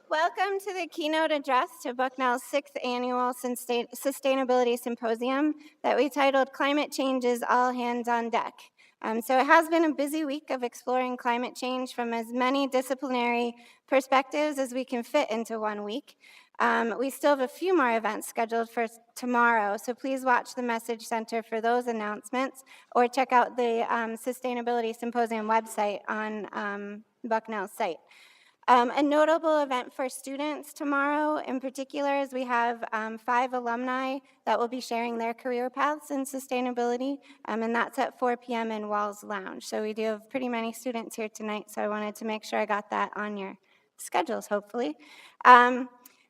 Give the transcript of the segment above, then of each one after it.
Welcome to the keynote address to Bucknell's 6th annual Sustainability Symposium that we titled Climate Change is All Hands on Deck. So it has been a busy week of exploring climate change from as many disciplinary perspectives as we can fit into 1 week. We still have a few more events scheduled for tomorrow, so please watch the Message Center for those announcements or check out the Sustainability Symposium website on Bucknell's site. A notable event for students tomorrow in particular is we have 5 alumni that will be sharing their career paths in sustainability, and that's at 4 p.m. in Walls Lounge. So we do have pretty many students here tonight, so I wanted to make sure I got that on your schedules, hopefully. There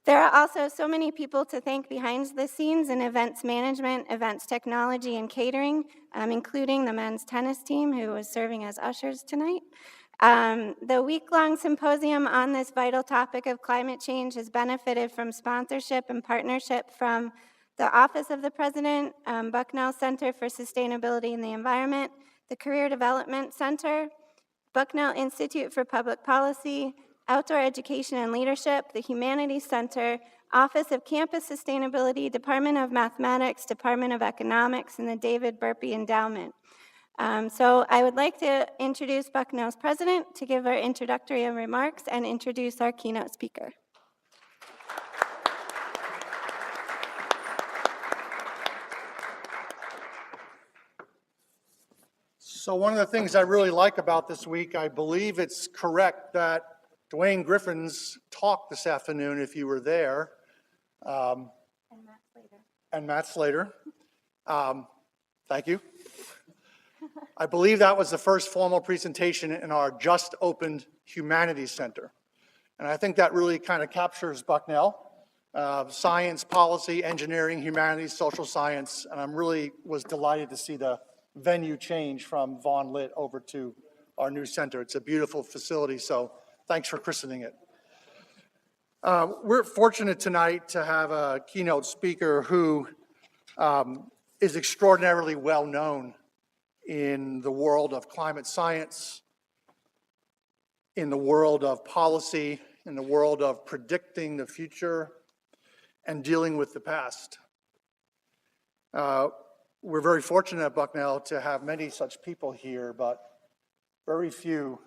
are also so many people to thank behind the scenes in events management, events technology, and catering, including the men's tennis team who is serving as ushers tonight. The week-long symposium on this vital topic of climate change has benefited from sponsorship and partnership from the Office of the President, Bucknell Center for Sustainability and the Environment, the Career Development Center, Bucknell Institute for Public Policy, Outdoor Education and Leadership, the Humanities Center, Office of Campus Sustainability, Department of Mathematics, Department of Economics, and the David Burpee Endowment. So I would like to introduce Bucknell's president to give our introductory remarks and introduce our keynote speaker. So one of the things I really like about this week, I believe it's correct that Dwayne Griffin's talk this afternoon, if you were there, and Matt Slater, thank you. I believe that was the first formal presentation in our just opened Humanities Center. And I think that really kind of captures Bucknell, science, policy, engineering, humanities, social science, and I'm really was delighted to see the venue change from Vaughn Lit over to our new center. It's a beautiful facility, so thanks for christening it. We're fortunate tonight to have a keynote speaker who is extraordinarily well known in the world of climate science, in the world of policy, in the world of predicting the future and dealing with the past. We're very fortunate at Bucknell to have many such people here, but very few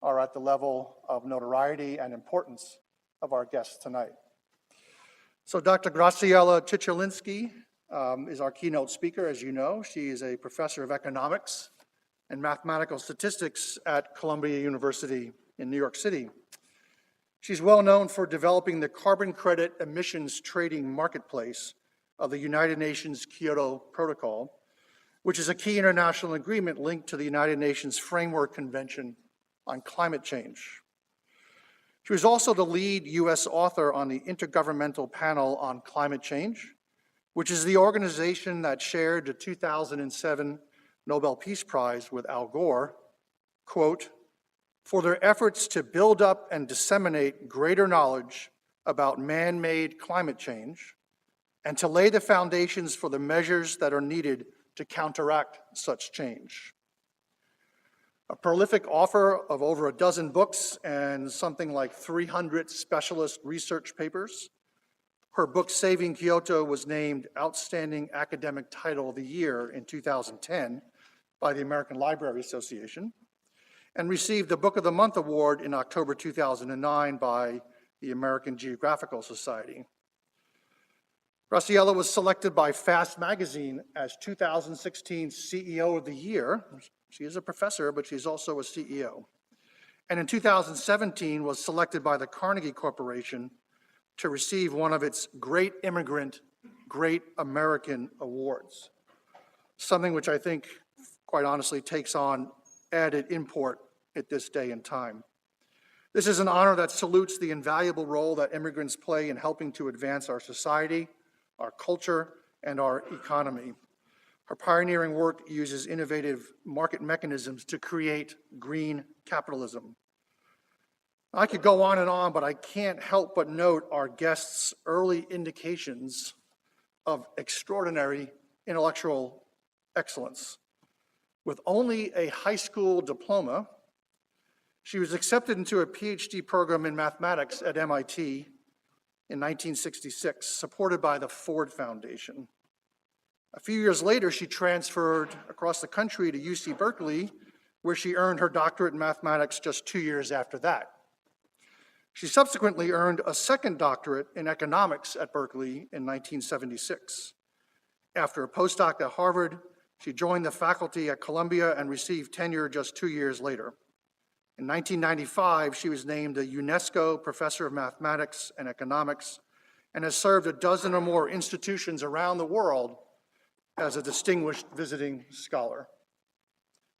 are at the level of notoriety and importance of our guests tonight. So Dr. Graciela Chichilnisky is our keynote speaker, as you know. She is a professor of economics and mathematical statistics at Columbia University in New York City. She's well known for developing the carbon credit emissions trading marketplace of the United Nations Kyoto Protocol, which is a key international agreement linked to the United Nations Framework Convention on Climate Change. She was also the lead U.S. author on the Intergovernmental Panel on Climate Change, which is the organization that shared the 2007 Nobel Peace Prize with Al Gore, quote, for their efforts to build up and disseminate greater knowledge about man-made climate change and to lay the foundations for the measures that are needed to counteract such change. A prolific author of over a dozen books and something like 300 specialist research papers, her book, Saving Kyoto, was named Outstanding Academic Title of the Year in 2010 by the American Library Association, and received the Book of the Month Award in October 2009 by the American Geographical Society. Graciela was selected by Fast Magazine as 2016 CEO of the Year. She is a professor, but she's also a CEO. And in 2017 was selected by the Carnegie Corporation to receive one of its Great Immigrant, Great American Awards, something which I think, quite honestly, takes on added import at this day and time. This is an honor that salutes the invaluable role that immigrants play in helping to advance our society, our culture, and our economy. Her pioneering work uses innovative market mechanisms to create green capitalism. I could go on, but I can't help but note our guests' early indications of extraordinary intellectual excellence. With only a high school diploma, She was accepted into a PhD program in mathematics at MIT in 1966, supported by the Ford Foundation. A few years later, she transferred across the country to UC Berkeley, where she earned her doctorate in mathematics just 2 years after that. She subsequently earned a second doctorate in economics at Berkeley in 1976. After a postdoc at Harvard, she joined the faculty at Columbia and received tenure just 2 years later. In 1995, she was named a UNESCO Professor of Mathematics and Economics and has served a dozen or more institutions around the world as a distinguished visiting scholar.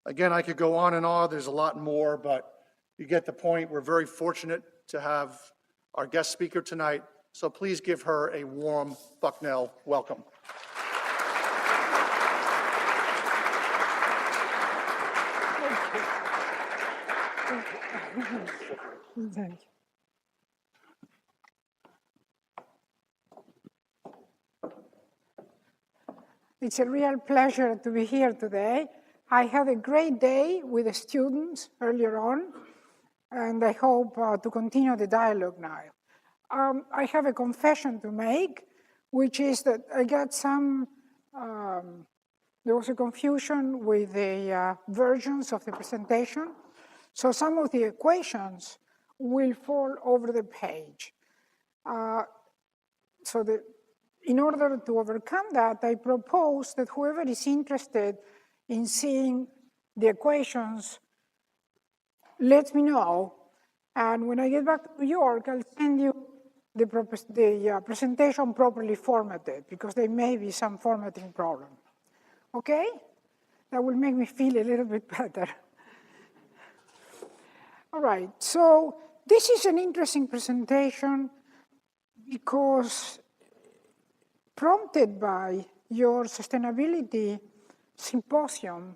Again, I could go on and on, there's a lot more, but you get the point. We're very fortunate to have our guest speaker tonight, so please give her a warm Bucknell welcome. Thank you. It's a real pleasure to be here today. I had a great day with the students earlier on, and I hope to continue the dialogue now. I have a confession to make, which is that I got some, there was a confusion with the versions of the presentation. So some of the equations will fall over the page. In order to overcome that, I propose that whoever is interested in seeing the equations, let me know. And when I get back to New York, I'll send you the presentation properly formatted, because there may be some formatting problem. Okay? That will make me feel a little bit better. All right, so this is an interesting presentation because prompted by your sustainability symposium,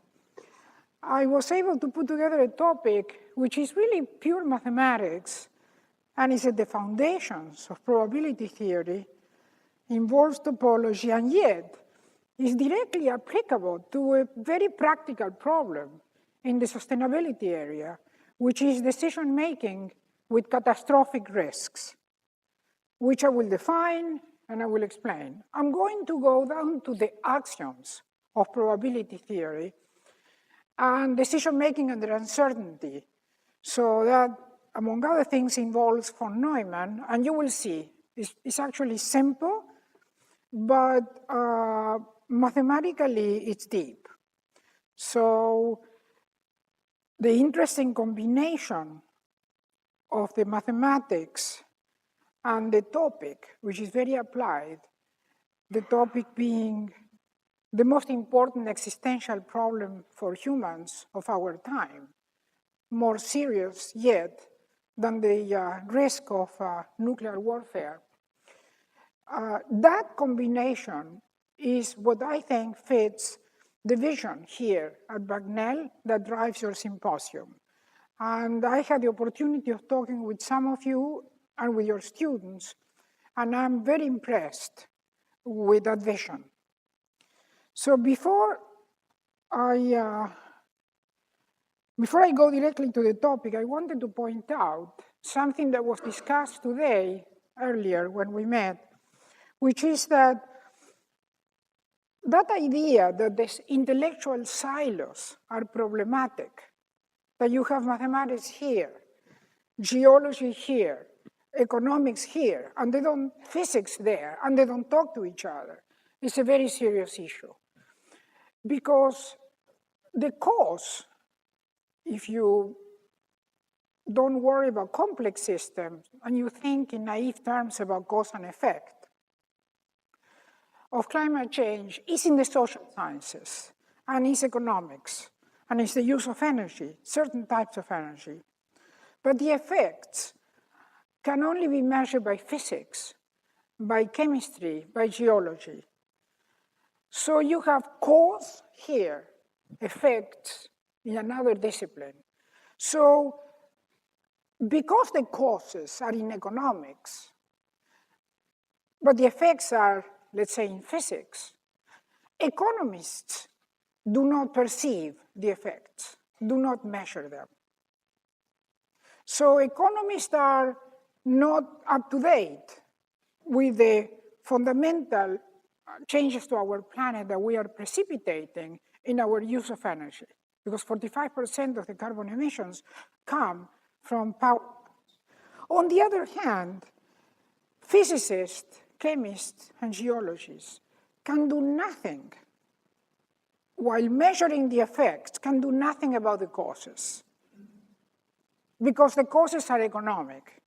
I was able to put together a topic which is really pure mathematics and is at the foundations of probability theory, involves topology, and yet is directly applicable to a very practical problem in the sustainability area, which is decision-making with catastrophic risks, which I will define and I will explain. I'm going to go down to the axioms of probability theory and decision-making under uncertainty. So that, among other things, involves von Neumann, and you will see, it's actually simple, but mathematically it's deep. So the interesting combination of the mathematics and the topic, which is very applied, the topic being the most important existential problem for humans of our time, more serious yet than the risk of nuclear warfare. That combination is what I think fits the vision here at Bucknell that drives your symposium. And I had the opportunity of talking with some of you and with your students, and I'm very impressed with that vision. So before I go directly to the topic, I wanted to point out something that was discussed today, earlier when we met, which is that idea that these intellectual silos are problematic, that you have mathematics here, geology here, economics here, and they don't, physics there, and they don't talk to each other, is a very serious issue. Because the cause, if you don't worry about complex systems and you think in naive terms about cause and effect, of climate change is in the social sciences, and is economics, and is the use of energy, certain types of energy. But the effects can only be measured by physics, by chemistry, by geology. So you have cause here, effects in another discipline. So because the causes are in economics, but the effects are, let's say, in physics, economists do not perceive the effects, do not measure them. So economists are not up to date with the fundamental changes to our planet that we are precipitating in our use of energy, because 45% of the carbon emissions come from power. On the other hand, physicists, chemists, and geologists can do nothing, while measuring the effects, can do nothing about the causes, because the causes are economic.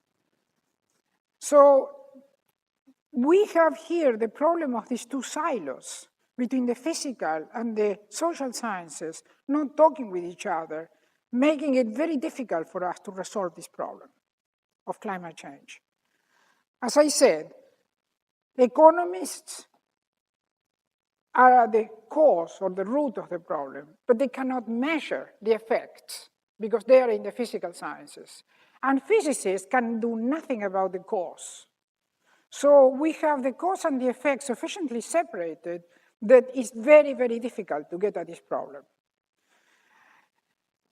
So we have here the problem of these two silos between the physical and the social sciences not talking with each other, making it very difficult for us to resolve this problem of climate change. As I said, economists are at the cause or the root of the problem, but they cannot measure the effects because they are in the physical sciences. And physicists can do nothing about the cause. So we have the cause and the effect sufficiently separated that it's very, very difficult to get at this problem.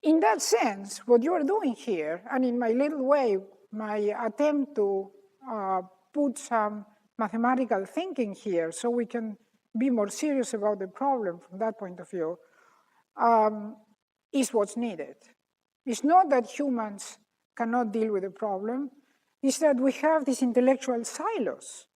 In that sense, what you are doing here, and in my little way, my attempt to put some mathematical thinking here so we can be more serious about the problem from that point of view, is what's needed. It's not that humans cannot deal with the problem, it's that we have these intellectual silos.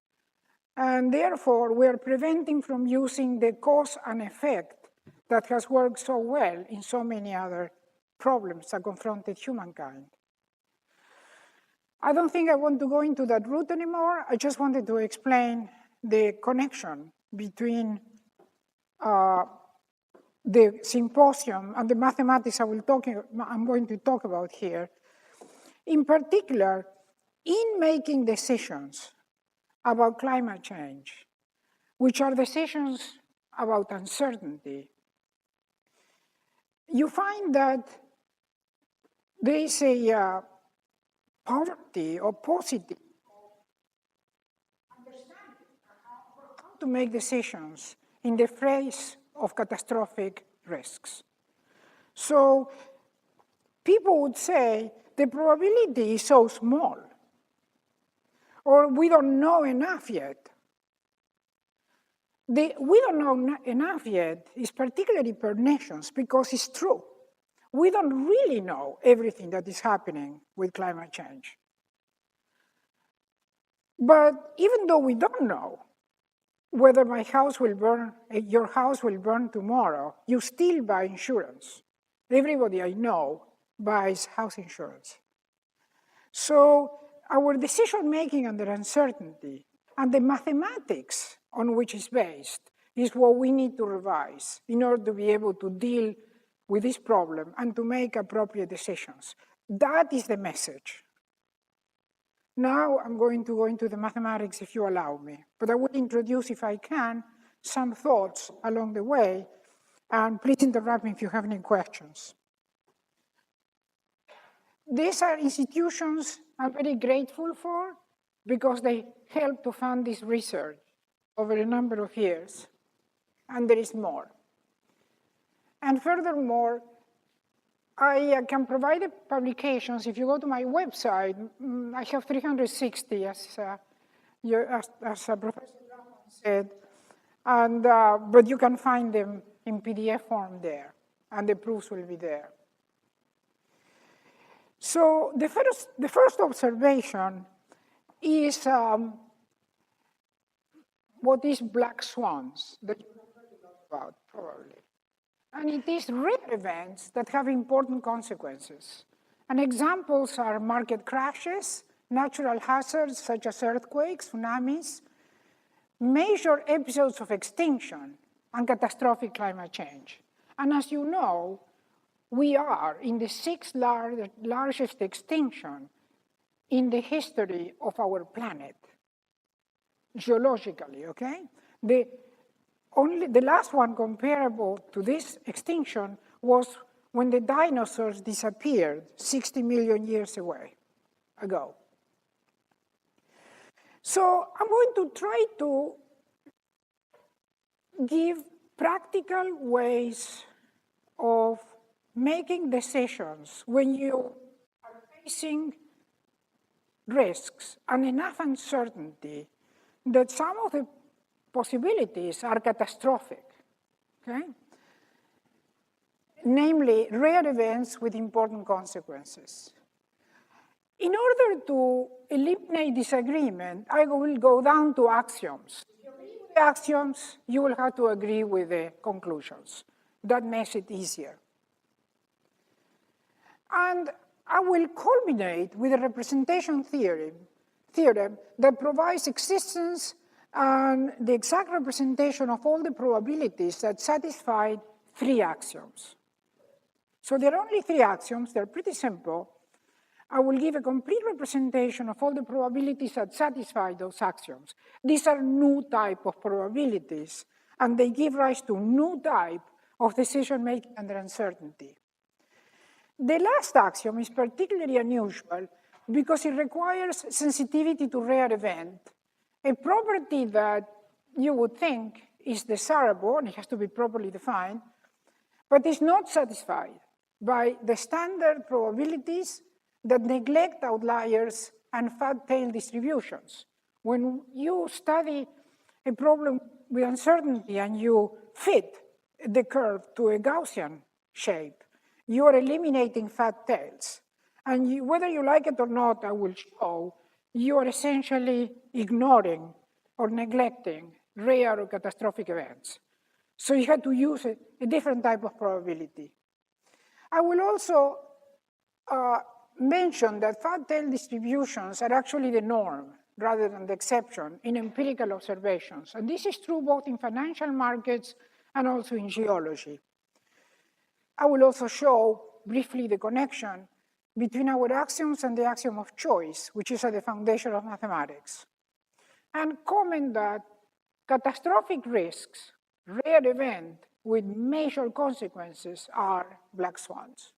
And therefore, we are preventing from using the cause and effect that has worked so well in so many other problems that confronted humankind. I don't think I want to go into that route anymore. I just wanted to explain the connection between the symposium and the mathematics I'm going to talk about here. In particular, in making decisions about climate change, which are decisions about uncertainty, you find that there is a poverty or positive understanding of how to make decisions in the face of catastrophic risks. So people would say the probability is so small, or we don't know enough yet. The we don't know enough yet is particularly per nations because it's true. We don't really know everything that is happening with climate change. But even though we don't know whether my house will burn, your house will burn tomorrow, you still buy insurance. Everybody I know buys house insurance. So our decision-making under uncertainty and the mathematics on which it's based is what we need to revise in order to be able to deal with this problem and to make appropriate decisions. That is the message. Now I'm going to go into the mathematics if you allow me, but I will introduce, if I can, some thoughts along the way, and please interrupt me if you have any questions. These are institutions I'm very grateful for because they help to fund this research over a number of years, and there is more. And furthermore, I can provide the publications. If you go to my website, I have 360, as Professor said, and, but you can find them in PDF form there, and the proofs will be there. So the first observation is what is black swans that you have heard a lot about, probably. And it is rare events that have important consequences. And examples are market crashes, natural hazards such as earthquakes, tsunamis, major episodes of extinction, and catastrophic climate change. And as you know, we are in the sixth largest extinction in the history of our planet, geologically, okay? The last one comparable to this extinction was when the dinosaurs disappeared 60 million years ago. So I'm going to try to give practical ways of making decisions when you are facing risks and enough uncertainty that some of the possibilities are catastrophic, okay? Namely, rare events with important consequences. In order to eliminate disagreement, I will go down to axioms. If you agree with the axioms, you will have to agree with the conclusions. That makes it easier. And I will culminate with a representation theorem that provides existence and the exact representation of all the probabilities that satisfy 3 axioms. So there are only 3 axioms. They're pretty simple. I will give a complete representation of all the probabilities that satisfy those axioms. These are new type of probabilities, and they give rise to new type of decision-making under uncertainty. The last axiom is particularly unusual because it requires sensitivity to rare event, a property that you would think is desirable, and it has to be properly defined, but is not satisfied by the standard probabilities that neglect outliers and fat tail distributions. When you study a problem with uncertainty and you fit the curve to a Gaussian shape, you are eliminating fat tails. And whether you like it or not, I will show, you are essentially ignoring or neglecting rare or catastrophic events. So you have to use a different type of probability. I will also mention that fat tail distributions are actually the norm rather than the exception in empirical observations. And this is true both in financial markets and also in geology. I will also show briefly the connection between our axioms and the axiom of choice, which is at the foundation of mathematics. And comment that catastrophic risks, rare events with major consequences, are black swans.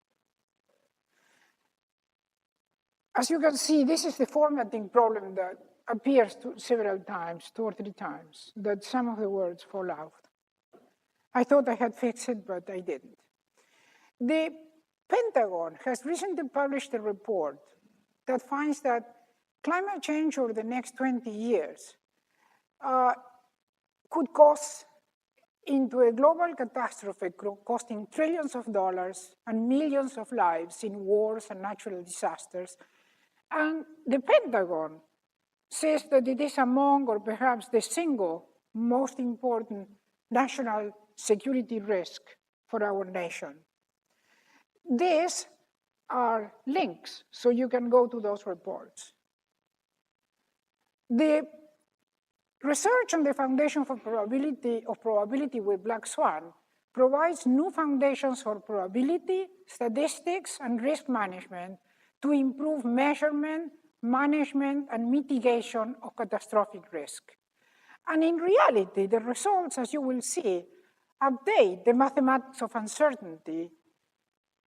As you can see, this is the formatting problem that appears several times, 2 or 3 times, that some of the words fall out. I thought I had fixed it, but I didn't. The Pentagon has recently published a report that finds that climate change over the next 20 years could cause into a global catastrophe costing trillions of dollars and millions of lives in wars and natural disasters. And the Pentagon says that it is among, or perhaps the single most important national security risk for our nation. These are links, so you can go to those reports. The research on the foundation for probability with black swan provides new foundations for probability, statistics, and risk management to improve measurement, management, and mitigation of catastrophic risk. And in reality, the results, as you will see, update the mathematics of uncertainty,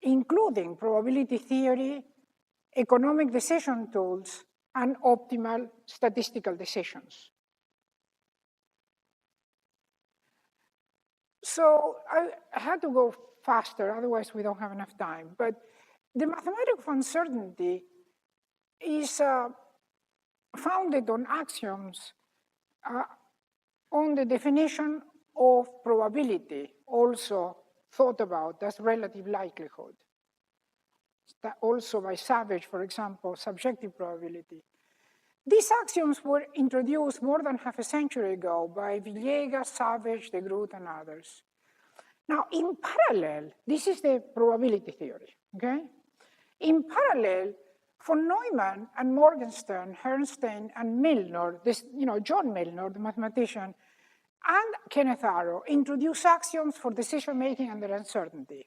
including probability theory, economic decision tools, and optimal statistical decisions. So I had to go faster, otherwise we don't have enough time. But the mathematics of uncertainty is founded on axioms on the definition of probability, also thought about as relative likelihood. Also by Savage, for example, subjective probability. These axioms were introduced more than half a century ago by Villegas, Savage, de Groot, and others. Now, in parallel, this is the probability theory, okay? In parallel, von Neumann and Morgenstern, Herrnstein, and Milnor, John Milnor, the mathematician, and Kenneth Arrow introduced axioms for decision-making under uncertainty.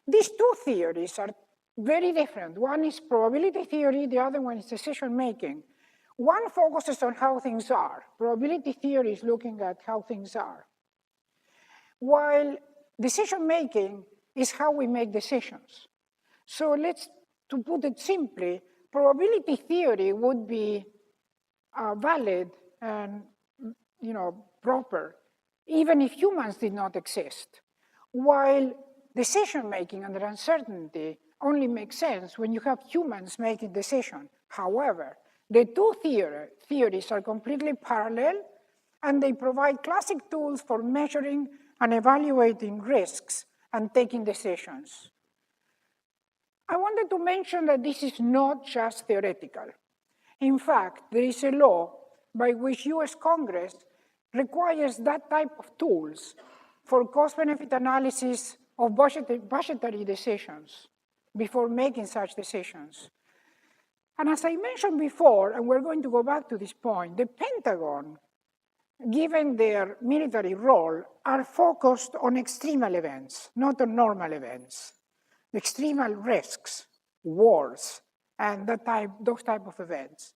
These 2 theories are very different. One is probability theory, the other one is decision-making. One focuses on how things are. Probability theory is looking at how things are. While decision-making is how we make decisions. So to put it simply, probability theory would be valid and proper, even if humans did not exist. While decision-making under uncertainty only makes sense when you have humans making decisions. However, the two theories are completely parallel, and they provide classic tools for measuring and evaluating risks and taking decisions. I wanted to mention that this is not just theoretical. In fact, there is a law by which US Congress requires that type of tools for cost-benefit analysis of budgetary decisions before making such decisions. And as I mentioned before, and we're going to go back to this point, the Pentagon, given their military role, are focused on extremal events, not on normal events. Extremal risks, wars, and those type of events.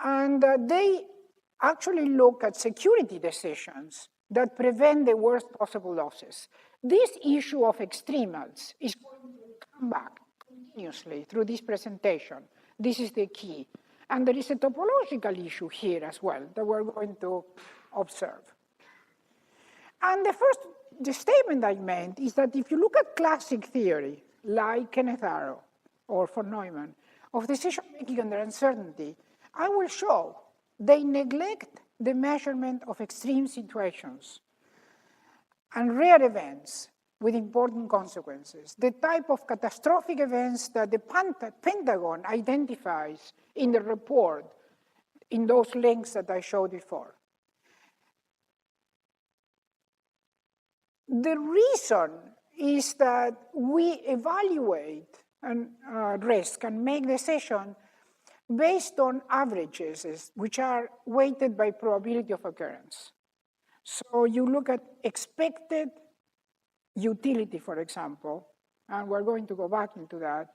And they actually look at security decisions that prevent the worst possible losses. This issue of extremals is going to come back continuously through this presentation. This is the key. And there is a topological issue here as well that we're going to observe. And the statement I meant is that if you look at classic theory, like Kenneth Arrow or von Neumann, of decision-making under uncertainty, I will show they neglect the measurement of extreme situations and rare events with important consequences, the type of catastrophic events that the Pentagon identifies in the report in those links that I showed before. The reason is that we evaluate risk and make decisions based on averages, which are weighted by probability of occurrence. So you look at expected utility, for example, and we're going to go back into that,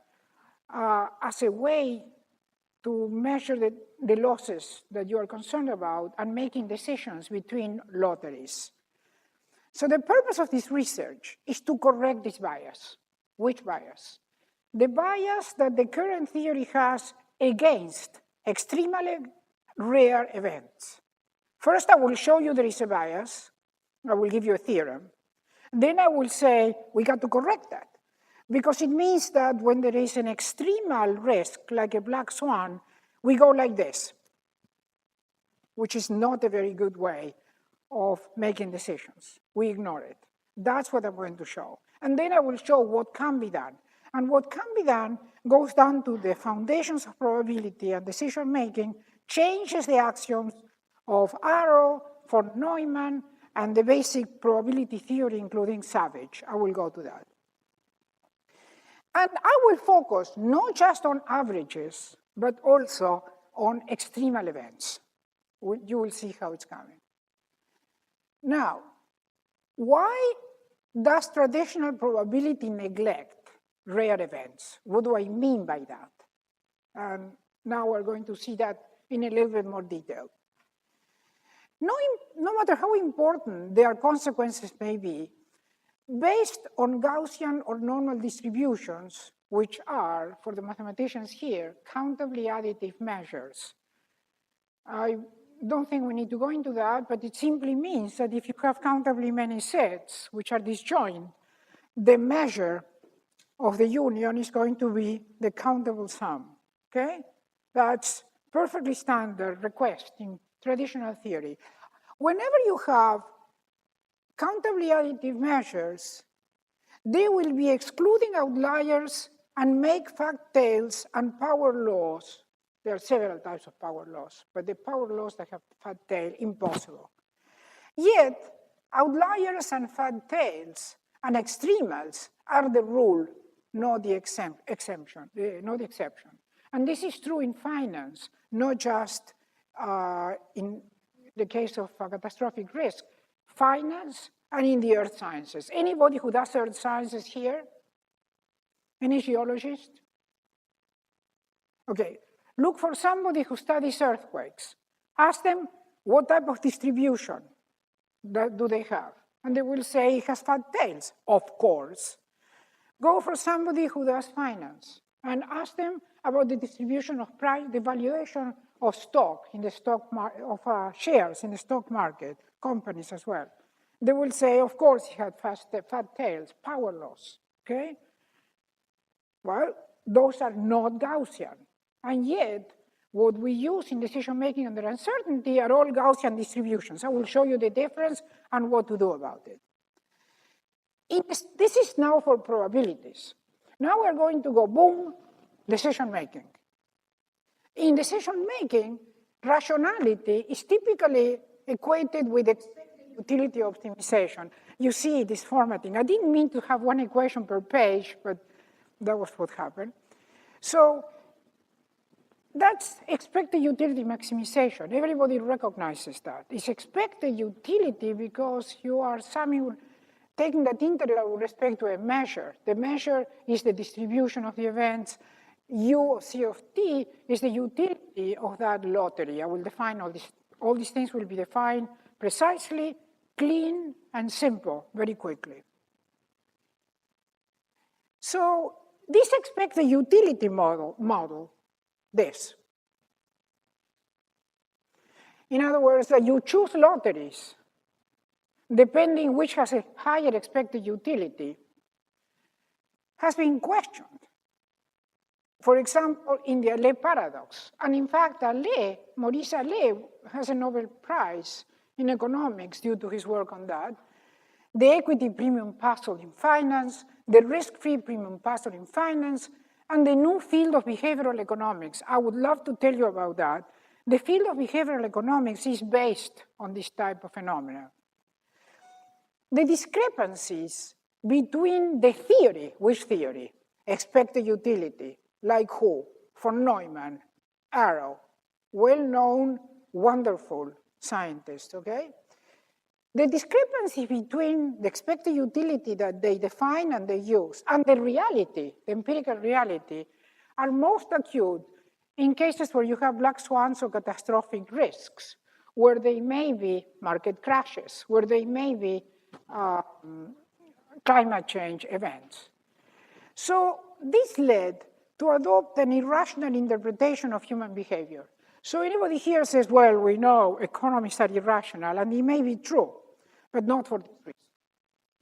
as a way to measure the losses that you are concerned about and making decisions between lotteries. So the purpose of this research is to correct this bias. Which bias? The bias that the current theory has against extremely rare events. First, I will show you there is a bias. I will give you a theorem. Then I will say, we got to correct that. Because it means that when there is an extremal risk, like a black swan, we go like this, which is not a very good way of making decisions. We ignore it. That's what I'm going to show. And then I will show what can be done. And what can be done goes down to the foundations of probability and decision-making, changes the axioms of Arrow, von Neumann, and the basic probability theory, including Savage. I will go to that. And I will focus not just on averages, but also on extremal events. You will see how it's coming. Now, why does traditional probability neglect rare events? What do I mean by that? And now we're going to see that in a little bit more detail. No matter how important their consequences may be, based on Gaussian or normal distributions, which are, for the mathematicians here, countably additive measures. I don't think we need to go into that, but it simply means that if you have countably many sets, which are disjoint, the measure of the union is going to be the countable sum, okay? That's perfectly standard request in traditional theory. Whenever you have countably additive measures, they will be excluding outliers and make fact tails and power laws. There are several types of power laws, but the power laws that have fat tail, impossible. Yet, outliers and fat tails and extremals are the rule, not the exception. And this is true in finance, not just in the case of catastrophic risk. Finance and in the earth sciences. Anybody who does earth sciences here? Any geologist? Okay, look for somebody who studies earthquakes. Ask them what type of distribution do they have? And they will say it has fat tails, of course. Go for somebody who does finance and ask them about the distribution of price, the valuation of stock in the stock market, of shares in the stock market, companies as well. They will say, of course, he had fat tails, power loss, okay? Well, those are not Gaussian. And yet, what we use in decision-making under uncertainty are all Gaussian distributions. I will show you the difference and what to do about it. This is now for probabilities. Now we're going to go, boom, decision-making. In decision-making, rationality is typically equated with expected utility optimization. You see this formatting. I didn't mean to have one equation per page, but that was what happened. So that's expected utility maximization. Everybody recognizes that. It's expected utility because you are taking that integral with respect to a measure. The measure is the distribution of the events. U of C of t is the utility of that lottery. I will define all these things will be defined precisely, clean, and simple very quickly. So this expected utility model, this. In other words, that you choose lotteries depending which has a higher expected utility, has been questioned. For example, in the Allais paradox. And in fact, Maurice Allais has a Nobel Prize in economics due to his work on that. The equity premium puzzle in finance, the risk-free premium puzzle in finance, and the new field of behavioral economics. I would love to tell you about that. The field of behavioral economics is based on this type of phenomena. The discrepancies between the theory, which theory? Expected utility, like who? Von Neumann, Arrow, well-known, wonderful scientist, okay? The discrepancy between the expected utility that they define and they use and the reality, the empirical reality, are most acute in cases where you have black swans or catastrophic risks, where they may be market crashes, where they may be climate change events. So this led to adopt an irrational interpretation of human behavior. So anybody here says, well, we know economists are irrational, and it may be true, but not for this reason.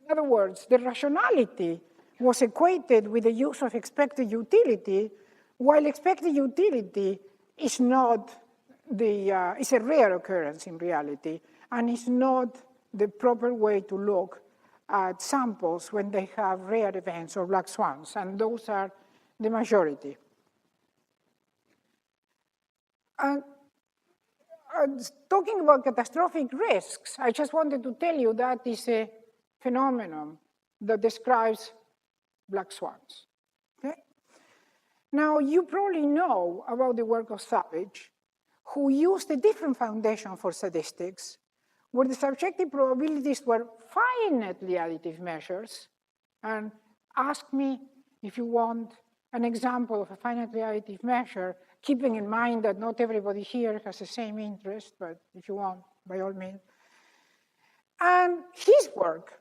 In other words, the rationality was equated with the use of expected utility, while expected utility is not it's a rare occurrence in reality, and it's not the proper way to look at samples when they have rare events or black swans, and those are the majority. Talking about catastrophic risks, I just wanted to tell you that is a phenomenon that describes black swans. Okay? Now, you probably know about the work of Savage, who used a different foundation for statistics, where the subjective probabilities were finitely additive measures. And ask me if you want an example of a finitely additive measure, keeping in mind that not everybody here has the same interest, but if you want, by all means. And his work,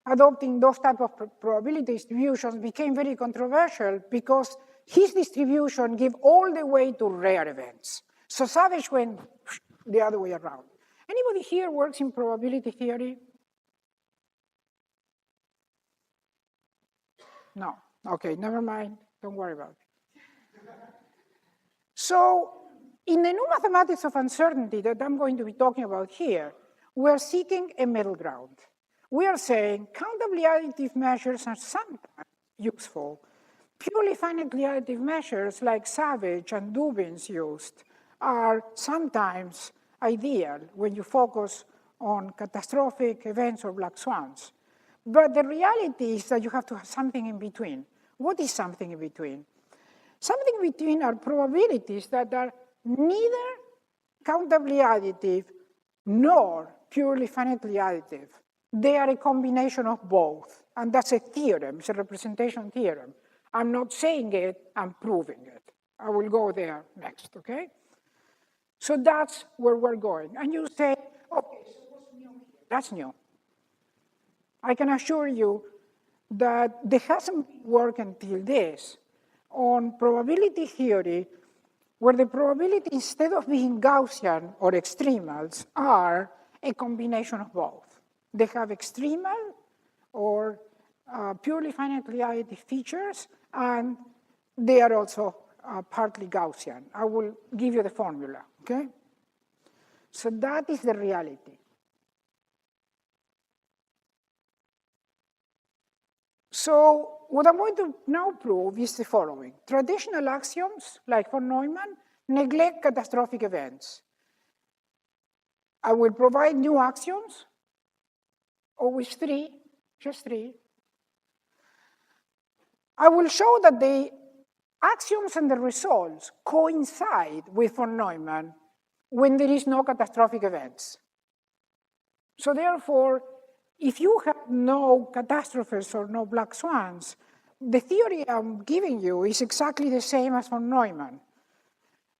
adopting those type of probability distributions, became very controversial because his distribution gave all the way to rare events. So Savage went the other way around. Anybody here works in probability theory? No. Okay, never mind. Don't worry about it. So in the new mathematics of uncertainty that I'm going to be talking about here, we're seeking a middle ground. We are saying countably additive measures are sometimes useful. Purely finitely additive measures like Savage and Dubin's used are sometimes ideal when you focus on catastrophic events or black swans. But the reality is that you have to have something in between. What is something in between? Something in between are probabilities that are neither countably additive nor purely finitely additive. They are a combination of both. And that's a theorem, it's a representation theorem. I'm not saying it, I'm proving it. I will go there next, okay? So that's where we're going. And you say, okay, so what's new here? That's new. I can assure you that there hasn't been work until this on probability theory where the probability, instead of being Gaussian or extremals, are a combination of both. They have extremal or purely finitely additive features and they are also partly Gaussian. I will give you the formula, okay? So that is the reality. So what I'm going to now prove is the following. Traditional axioms, like von Neumann, neglect catastrophic events. I will provide new axioms, always three, just three. I will show that the axioms and the results coincide with von Neumann when there is no catastrophic events. So therefore, if you have no catastrophes or no black swans, the theory I'm giving you is exactly the same as von Neumann.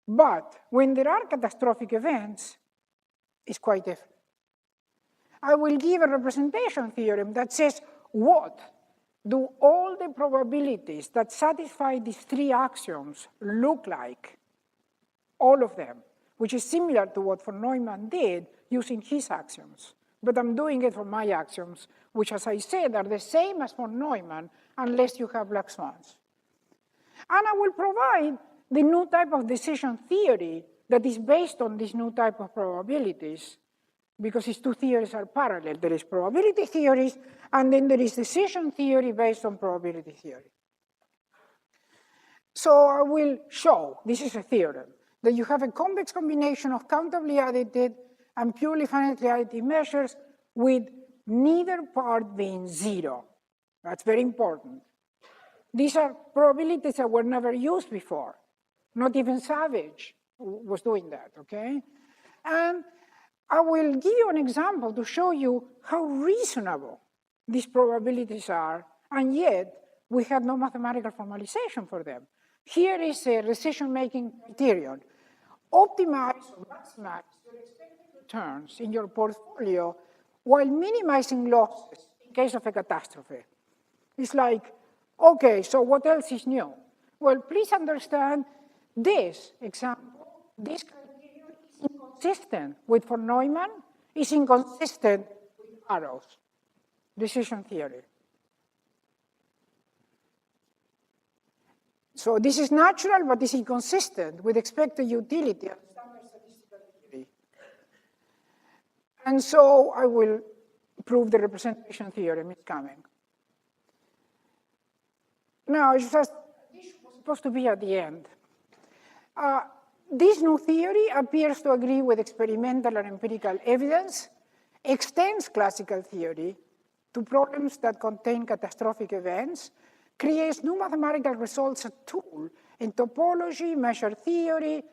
But when there are catastrophic events, it's quite different. I will give a representation theorem that says what do all the probabilities that satisfy these three axioms look like? All of them, which is similar to what von Neumann did using his axioms. But I'm doing it for my axioms, which, as I said, are the same as von Neumann, unless you have black swans. And I will provide the new type of decision theory that is based on this new type of probabilities, because these two theories are parallel. There is probability theories, and then there is decision theory based on probability theory. So I will show, this is a theorem, that you have a convex combination of countably additive and purely finitely additive measures with neither part being zero. That's very important. These are probabilities that were never used before. Not even Savage was doing that, okay? And I will give you an example to show you how reasonable these probabilities are, and yet we have no mathematical formalization for them. Here is a decision-making criterion. Optimize or maximize your expected returns in your portfolio while minimizing losses in case of a catastrophe. It's like, okay, so what else is new? Well, please understand this example. This criterion is inconsistent with von Neumann, is inconsistent with Arrow's decision theory. So this is natural, but is inconsistent with expected utility and standard statistical theory. And so I will prove the representation theorem is coming. Now, it's just, this was supposed to be at the end. This new theory appears to agree with experimental and empirical evidence, extends classical theory to problems that contain catastrophic events, creates new mathematical results a tool in topology, measure theory,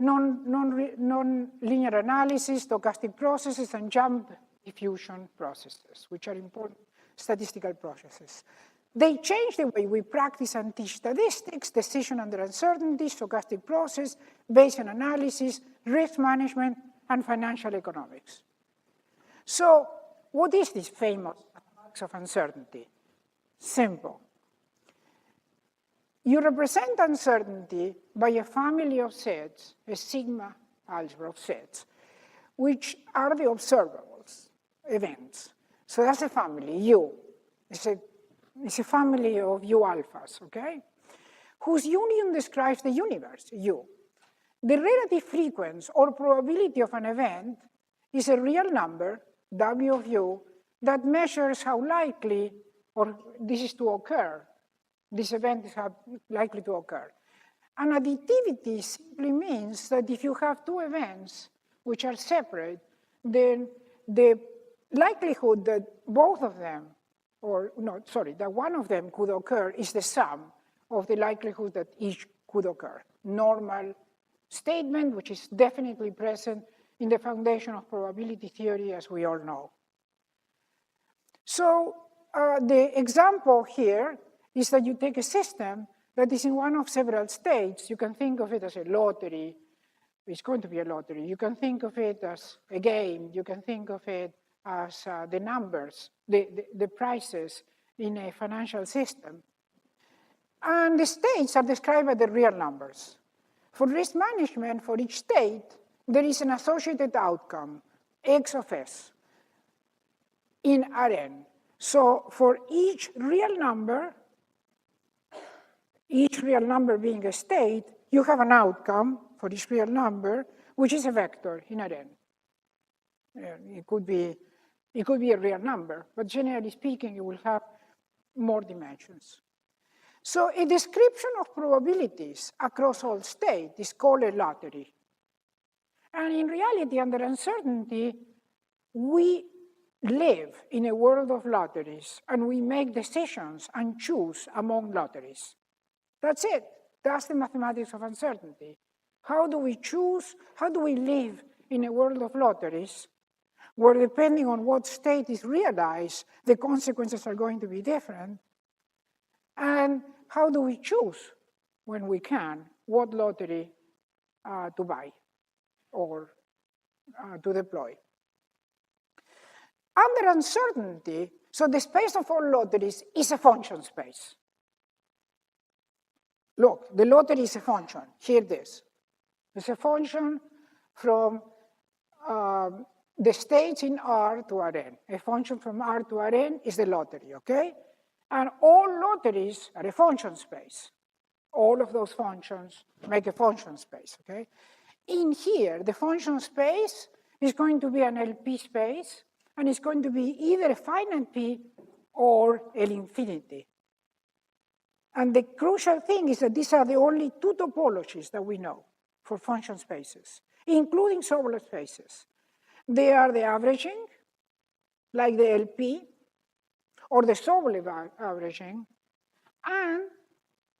non-linear analysis, stochastic processes, and jump diffusion processes, which are important statistical processes. They change the way we practice and teach statistics, decision under uncertainty, stochastic process, Bayesian analysis, risk management, and financial economics. So what is this famous mathematics of uncertainty? Simple. You represent uncertainty by a family of sets, a sigma algebra of sets, which are the observables, events. So that's a family, U. It's a family of U alphas, okay? Whose union describes the universe, U. The relative frequency or probability of an event is a real number, W of U, that measures how likely, or this is to occur, this event is likely to occur. And additivity simply means that if you have two events which are separate, then the likelihood that both of them, that one of them could occur is the sum of the likelihood that each could occur. Normal statement, which is definitely present in the foundation of probability theory, as we all know. So the example here is that you take a system that is in one of several states. You can think of it as a lottery. It's going to be a lottery. You can think of it as a game. You can think of it as the numbers, the prices in a financial system. And the states are described by the real numbers. For risk management, for each state, there is an associated outcome, X of S, in Rn. So for each real number, each real number being a state, you have an outcome for each real number, which is a vector in Rn. It could be a real number, but generally speaking, you will have more dimensions. So a description of probabilities across all states is called a lottery. And in reality, under uncertainty, we live in a world of lotteries, and we make decisions and choose among lotteries. That's it. That's the mathematics of uncertainty. How do we choose? How do we live in a world of lotteries where, depending on what state is realized, the consequences are going to be different? And how do we choose, when we can, what lottery to buy or to deploy? Under uncertainty, so the space of all lotteries is a function space. Look, the lottery is a function. Here it is. It's a function from the states in R to Rn. A function from R to Rn is the lottery, okay? And all lotteries are a function space. All of those functions make a function space, okay? In here, the function space is going to be an LP space, and it's going to be either a finite P or L infinity. And the crucial thing is that these are the only two topologies that we know for function spaces, including Sobolev spaces. They are the averaging, like the LP, or the Sobolev averaging, and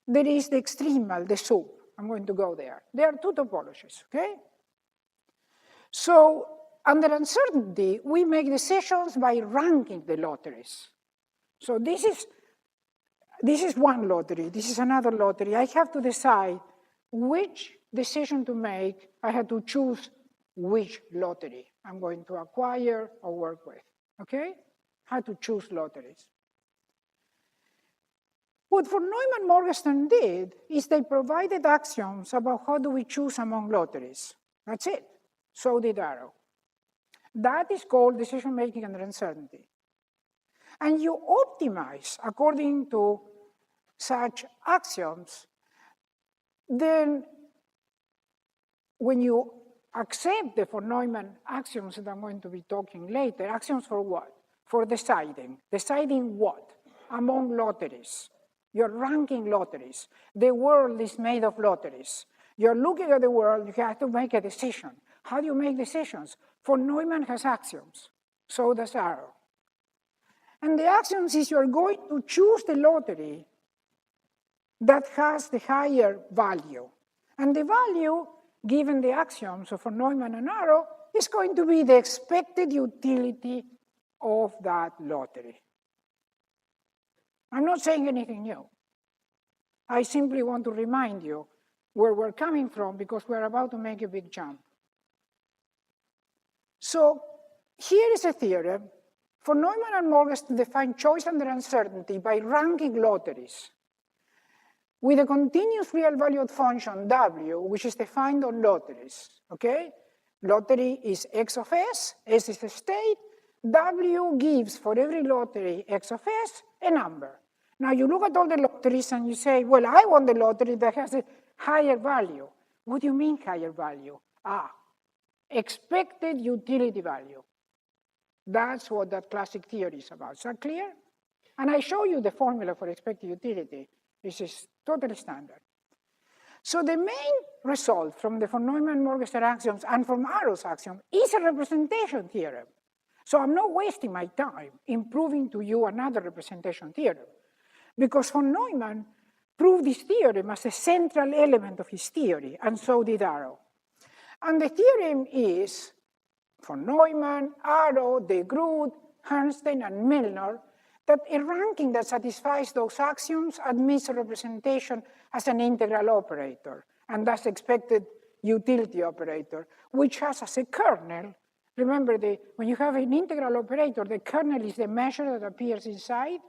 there is the extremal, the sub. I'm going to go there. There are two topologies, okay? So under uncertainty, we make decisions by ranking the lotteries. So this is one lottery, this is another lottery. I have to decide which decision to make. I have to choose which lottery I'm going to acquire or work with, okay? I have to choose lotteries. What von Neumann-Morgenstern did is they provided axioms about how do we choose among lotteries. That's it. So did Arrow. That is called decision-making under uncertainty. And you optimize according to such axioms, then when you accept the von Neumann axioms that I'm going to be talking later, axioms for what? For deciding. Deciding what? Among lotteries. You're ranking lotteries. The world is made of lotteries. You're looking at the world, you have to make a decision. How do you make decisions? Von Neumann has axioms. So does Arrow. And the axioms is you're going to choose the lottery that has the higher value. And the value, given the axioms of von Neumann and Arrow, is going to be the expected utility of that lottery. I'm not saying anything new. I simply want to remind you where we're coming from because we're about to make a big jump. So here is a theorem. Von Neumann and Morgenstern define choice under uncertainty by ranking lotteries with a continuous real-valued function W, which is defined on lotteries, okay? Lottery is X of S is a state, W gives for every lottery X of S a number. Now you look at all the lotteries and you say, well, I want the lottery that has a higher value. What do you mean higher value? Expected utility value. That's what that classic theory is about. Is that clear? And I show you the formula for expected utility. This is totally standard. So the main result from the von Neumann-Morgenstern axioms and from Arrow's axiom is a representation theorem. So I'm not wasting my time in proving to you another representation theorem, because von Neumann proved this theorem as a central element of his theory, and so did Arrow. And the theorem is von Neumann, Arrow, de Groot, Bernstein, and Milnor, that a ranking that satisfies those axioms admits a representation as an integral operator, and thus expected utility operator, which has as a kernel, remember when you have an integral operator, the kernel is the measure that appears inside,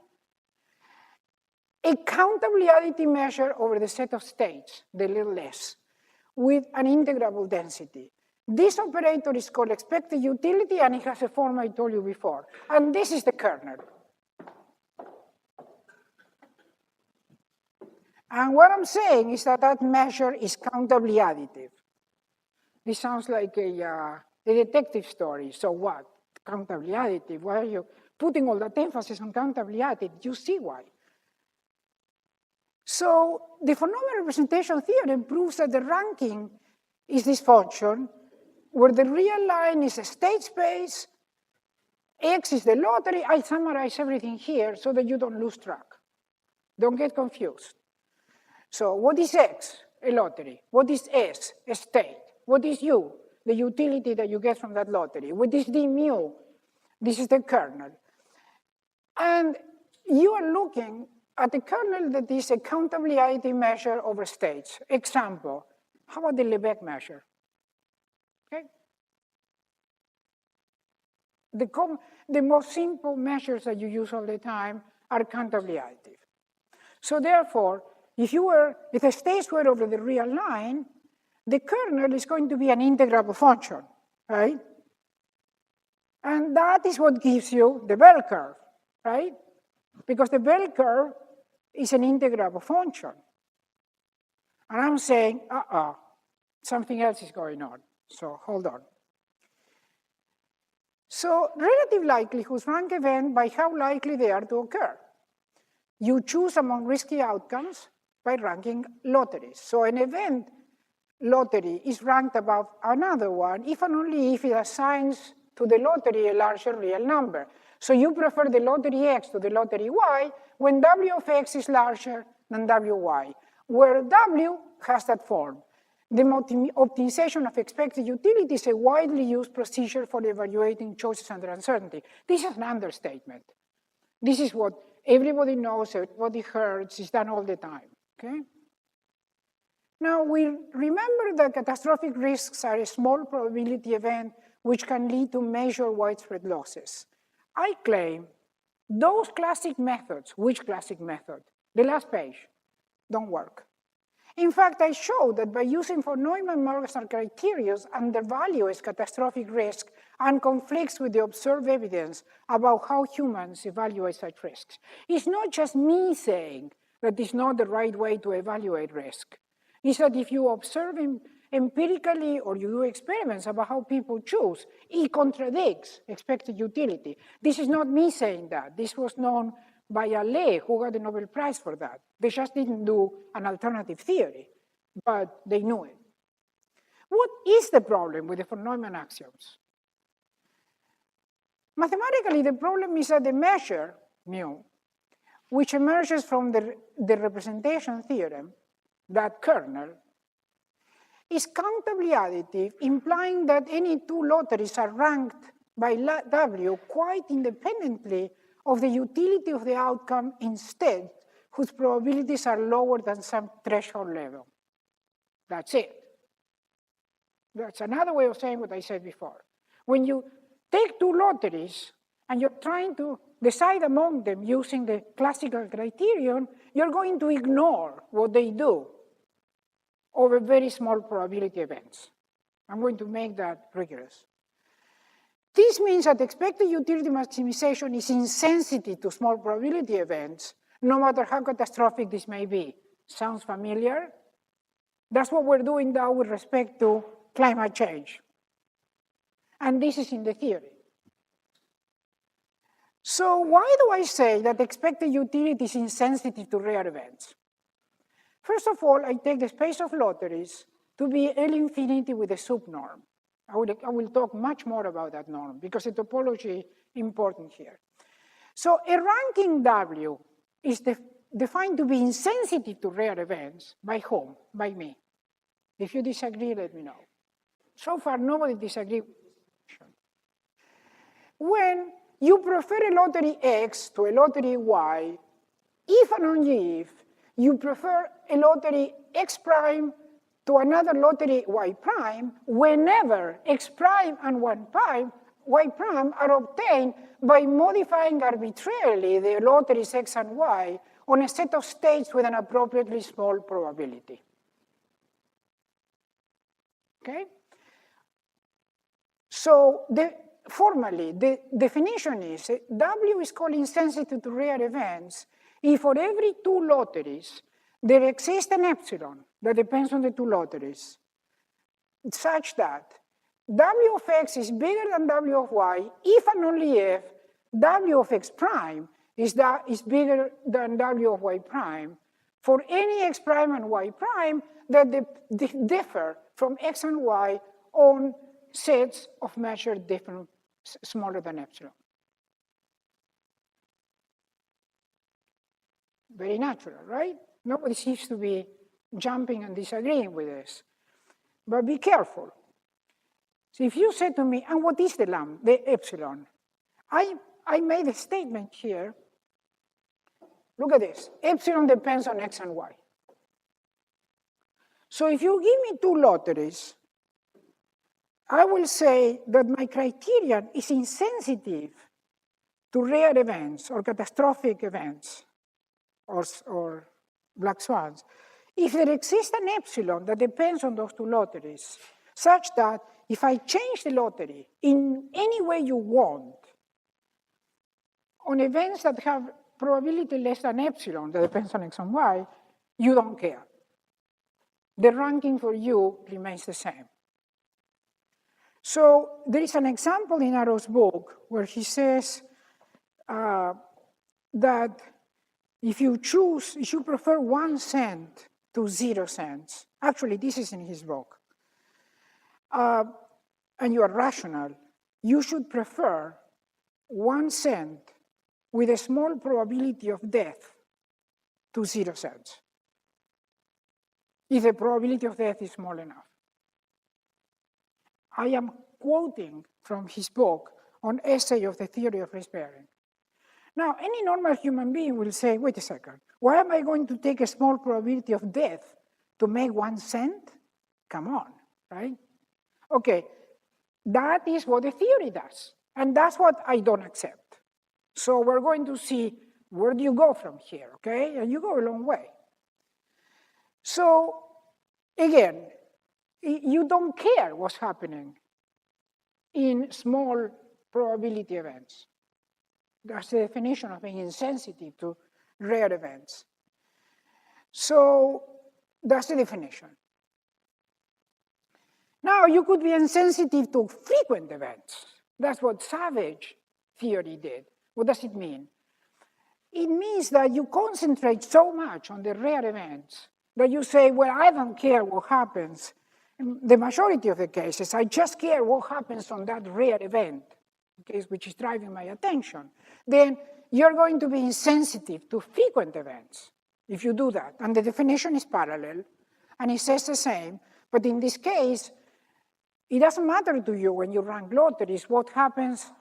a countably additive measure over the set of states, the little s, with an integrable density. This operator is called expected utility, and it has a form I told you before. And this is the kernel. And what I'm saying is that that measure is countably additive. This sounds like a detective story. So what? Countably additive. Why are you putting all that emphasis on countably additive? You see why. So the von Neumann representation theorem proves that the ranking is this function where the real line is a state space, X is the lottery. I summarize everything here so that you don't lose track. Don't get confused. So what is X? A lottery. What is S? A state. What is U? The utility that you get from that lottery. What is D mu? This is the kernel. And you are looking at a kernel that is a countably additive measure over states. Example, how about the Lebesgue measure? Okay. The most simple measures that you use all the time are countably additive. So therefore, if the states were over the real line, the kernel is going to be an integrable function, right? And that is what gives you the bell curve, right? Because the bell curve is an integrable function. And I'm saying, something else is going on. So hold on. So relative likelihoods rank events by how likely they are to occur. You choose among risky outcomes by ranking lotteries. So an event lottery is ranked above another one if and only if it assigns to the lottery a larger real number. So you prefer the lottery X to the lottery Y when W of X is larger than WY, where W has that form. The optimization of expected utility is a widely used procedure for evaluating choices under uncertainty. This is an understatement. This is what everybody knows, everybody hears, it's done all the time, okay? Now, we remember that catastrophic risks are a small probability event which can lead to major widespread losses. I claim those classic methods, which classic method? The last page, don't work. In fact, I showed that by using von Neumann-Morgenstern criteria undervalues catastrophic risk and conflicts with the observed evidence about how humans evaluate such risks. It's not just me saying that it's not the right way to evaluate risk. It's that if you observe empirically or you do experiments about how people choose, it contradicts expected utility. This is not me saying that. This was known by Allais, who got the Nobel Prize for that. They just didn't do an alternative theory, but they knew it. What is the problem with the von Neumann axioms? Mathematically, the problem is that the measure, mu, which emerges from the representation theorem, that kernel, is countably additive, implying that any two lotteries are ranked by W quite independently of the utility of the outcome instead, whose probabilities are lower than some threshold level. That's it. That's another way of saying what I said before. When you take two lotteries and you're trying to decide among them using the classical criterion, you're going to ignore what they do over very small probability events. I'm going to make that rigorous. This means that expected utility maximization is insensitive to small probability events, no matter how catastrophic this may be. Sounds familiar? That's what we're doing now with respect to climate change. And this is in the theory. So why do I say that expected utility is insensitive to rare events? First of all, I take the space of lotteries to be L infinity with a subnorm. I will talk much more about that norm because the topology is important here. So a ranking W is defined to be insensitive to rare events by whom? By me. If you disagree, let me know. So far, nobody disagrees with this definition. When you prefer a lottery X to a lottery Y, if and only if you prefer a lottery X prime to another lottery Y prime, whenever X prime and Y prime are obtained by modifying arbitrarily the lotteries X and Y on a set of states with an appropriately small probability. Okay? So formally, the definition is W is called insensitive to rare events if for every two lotteries, there exists an epsilon that depends on the two lotteries, such that W of x is bigger than W of y if and only if W of x prime is bigger than W of y prime for any x prime and y prime that differ from x and y on sets of measured different smaller than epsilon. Very natural, right? Nobody seems to be jumping and disagreeing with this. But be careful. So if you say to me, and what is the epsilon? I made a statement here. Look at this. Epsilon depends on x and y. So if you give me two lotteries, I will say that my criterion is insensitive to rare events or catastrophic events or black swans. If there exists an epsilon that depends on those two lotteries, such that if I change the lottery in any way you want, on events that have probability less than epsilon that depends on x and y, you don't care. The ranking for you remains the same. So there is an example in Arrow's book where he says that if you prefer 1 cent to 0 cents, actually this is in his book, and you are rational, you should prefer 1 cent with a small probability of death to 0 cents, if the probability of death is small enough. I am quoting from his book on Essay of the Theory of Risk Bearing. Now, any normal human being will say, wait a second, why am I going to take a small probability of death to make 1 cent? Come on, right? Okay, that is what the theory does, and that's what I don't accept. So we're going to see where do you go from here, okay? And you go a long way. So again, you don't care what's happening in small probability events. That's the definition of being insensitive to rare events. So that's the definition. Now you could be insensitive to frequent events. That's what Savage theory did. What does it mean? It means that you concentrate so much on the rare events that you say, well, I don't care what happens. In the majority of the cases, I just care what happens on that rare event, okay, which is driving my attention. Then you're going to be insensitive to frequent events if you do that. And the definition is parallel, and it says the same. But in this case, it doesn't matter to you when you rank lotteries what happens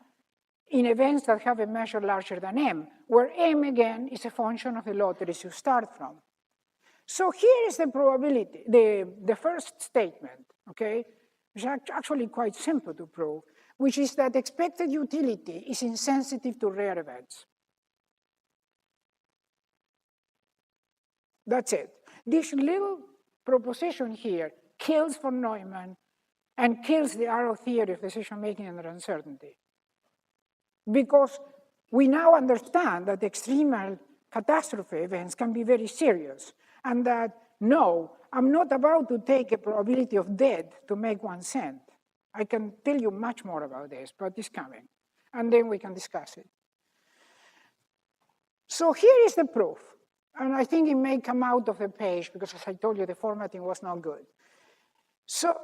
in events that have a measure larger than m, where m, again, is a function of the lotteries you start from. So here is the probability, the first statement, okay, which is actually quite simple to prove, which is that expected utility is insensitive to rare events. That's it. This little proposition here kills von Neumann and kills the Arrow theory of decision-making under uncertainty. Because we now understand that extremal catastrophe events can be very serious, and that, no, I'm not about to take a probability of death to make 1 cent. I can tell you much more about this, but it's coming. And then we can discuss it. So here is the proof. And I think it may come out of the page, because as I told you, the formatting was not good. So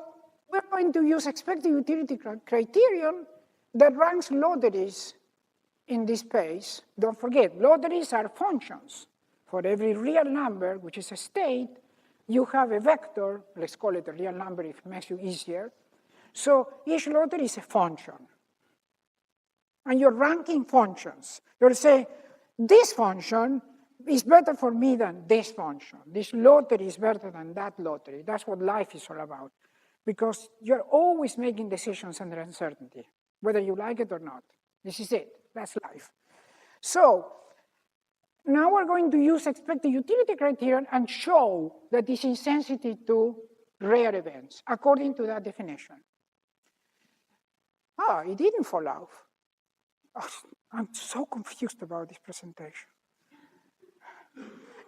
we're going to use expected utility criterion that ranks lotteries in this space. Don't forget, lotteries are functions. For every real number, which is a state, you have a vector. Let's call it a real number if it makes you easier. So each lottery is a function. And you're ranking functions. You'll say, this function is better for me than this function. This lottery is better than that lottery. That's what life is all about. Because you're always making decisions under uncertainty, whether you like it or not. This is it. That's life. So now we're going to use expected utility criterion and show that it's insensitive to rare events, according to that definition. It didn't fall off. I'm so confused about this presentation.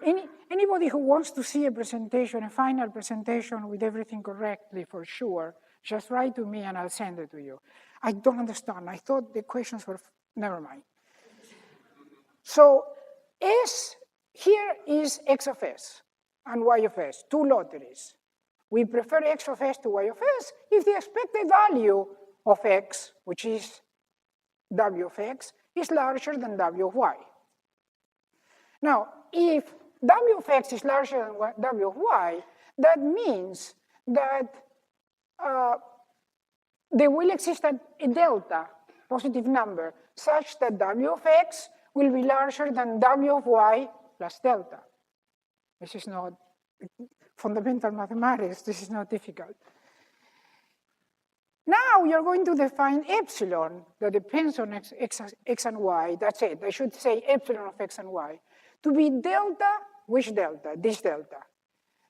Anybody who wants to see a presentation, a final presentation with everything correctly for sure, just write to me and I'll send it to you. I don't understand. I thought the questions were, never mind. So S here is X of S and Y of S, two lotteries. We prefer X of S to Y of S if the expected value of X, which is W of X, is larger than W of Y. Now, if W of X is larger than W of Y, that means that there will exist a delta, positive number, such that W of X will be larger than W of Y plus delta. This is not fundamental mathematics, this is not difficult. Now you're going to define epsilon that depends on x and y, that's it. I should say epsilon of x and y, to be delta, which delta? This delta,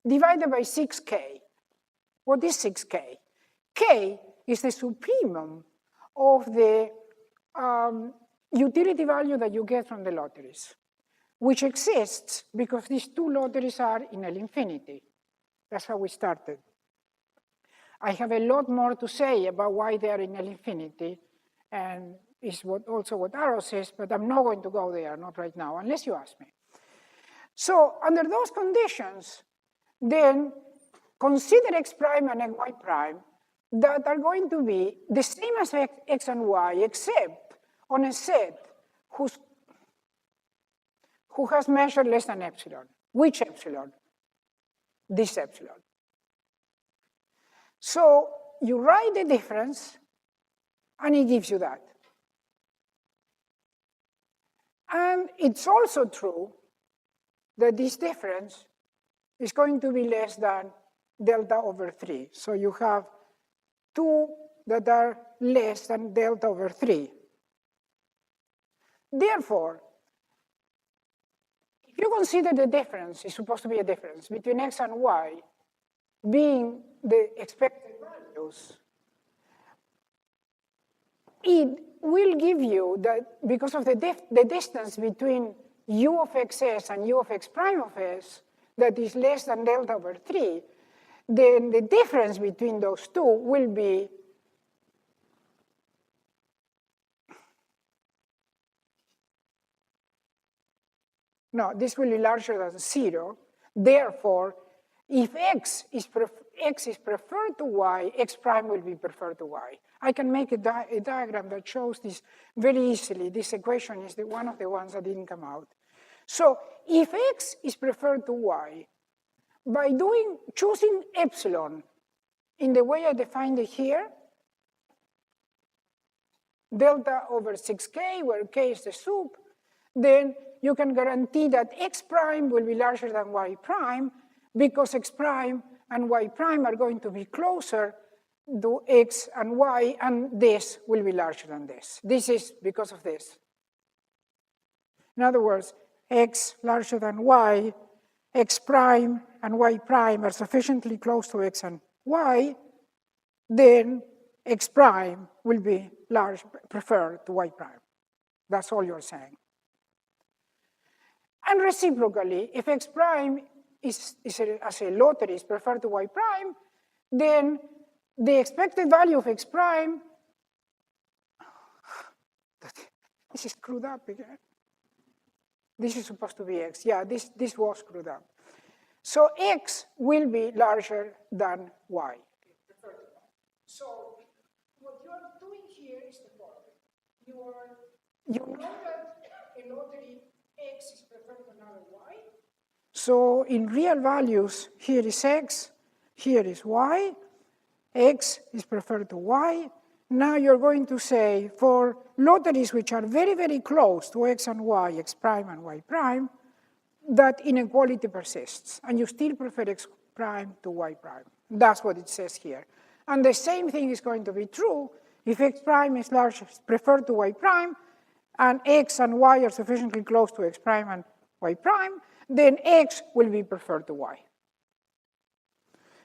divided by 6k. What is 6k? K is the supremum of the utility value that you get from the lotteries, which exists because these two lotteries are in L infinity. That's how we started. I have a lot more to say about why they are in L infinity, and is also what Arrow says, but I'm not going to go there, not right now, unless you ask me. So under those conditions, then consider x prime and y prime that are going to be the same as x and y, except on a set who has measured less than epsilon. Which epsilon? This epsilon. So you write the difference, and it gives you that. And it's also true that this difference is going to be less than delta over 3. So you have two that are less than delta over 3. Therefore, if you consider the difference, it's supposed to be a difference between x and y being the expected values, it will give you that because of the distance between u of xs and u of x prime of s that is less than delta over 3, then the difference between those two will be this will be larger than 0. Therefore, if x is preferred to y, x prime will be preferred to y. I can make a diagram that shows this very easily. This equation is one of the ones that didn't come out. So if x is preferred to y, by choosing epsilon in the way I defined it here, delta over 6k, where k is the sup, then you can guarantee that x prime will be larger than y prime, because x prime and y prime are going to be closer to x and y, and this will be larger than this. This is because of this. In other words, x larger than y, x prime and y prime are sufficiently close to x and y, then x prime will be preferred to y prime. That's all you're saying. And reciprocally, if x prime as a lottery is preferred to y prime, then the expected value of x prime, this is screwed up again. This is supposed to be x. Yeah, this was screwed up. So x will be larger than y. So what you are doing here is the following. You know that a lottery x is preferred to another y. So in real values, here is x, here is y. X is preferred to y. Now you're going to say for lotteries which are very, very close to x and y, x prime and y prime, that inequality persists, and you still prefer x prime to y prime. That's what it says here. And the same thing is going to be true if x prime is preferred to y prime, and x and y are sufficiently close to x prime and y prime, then x will be preferred to y.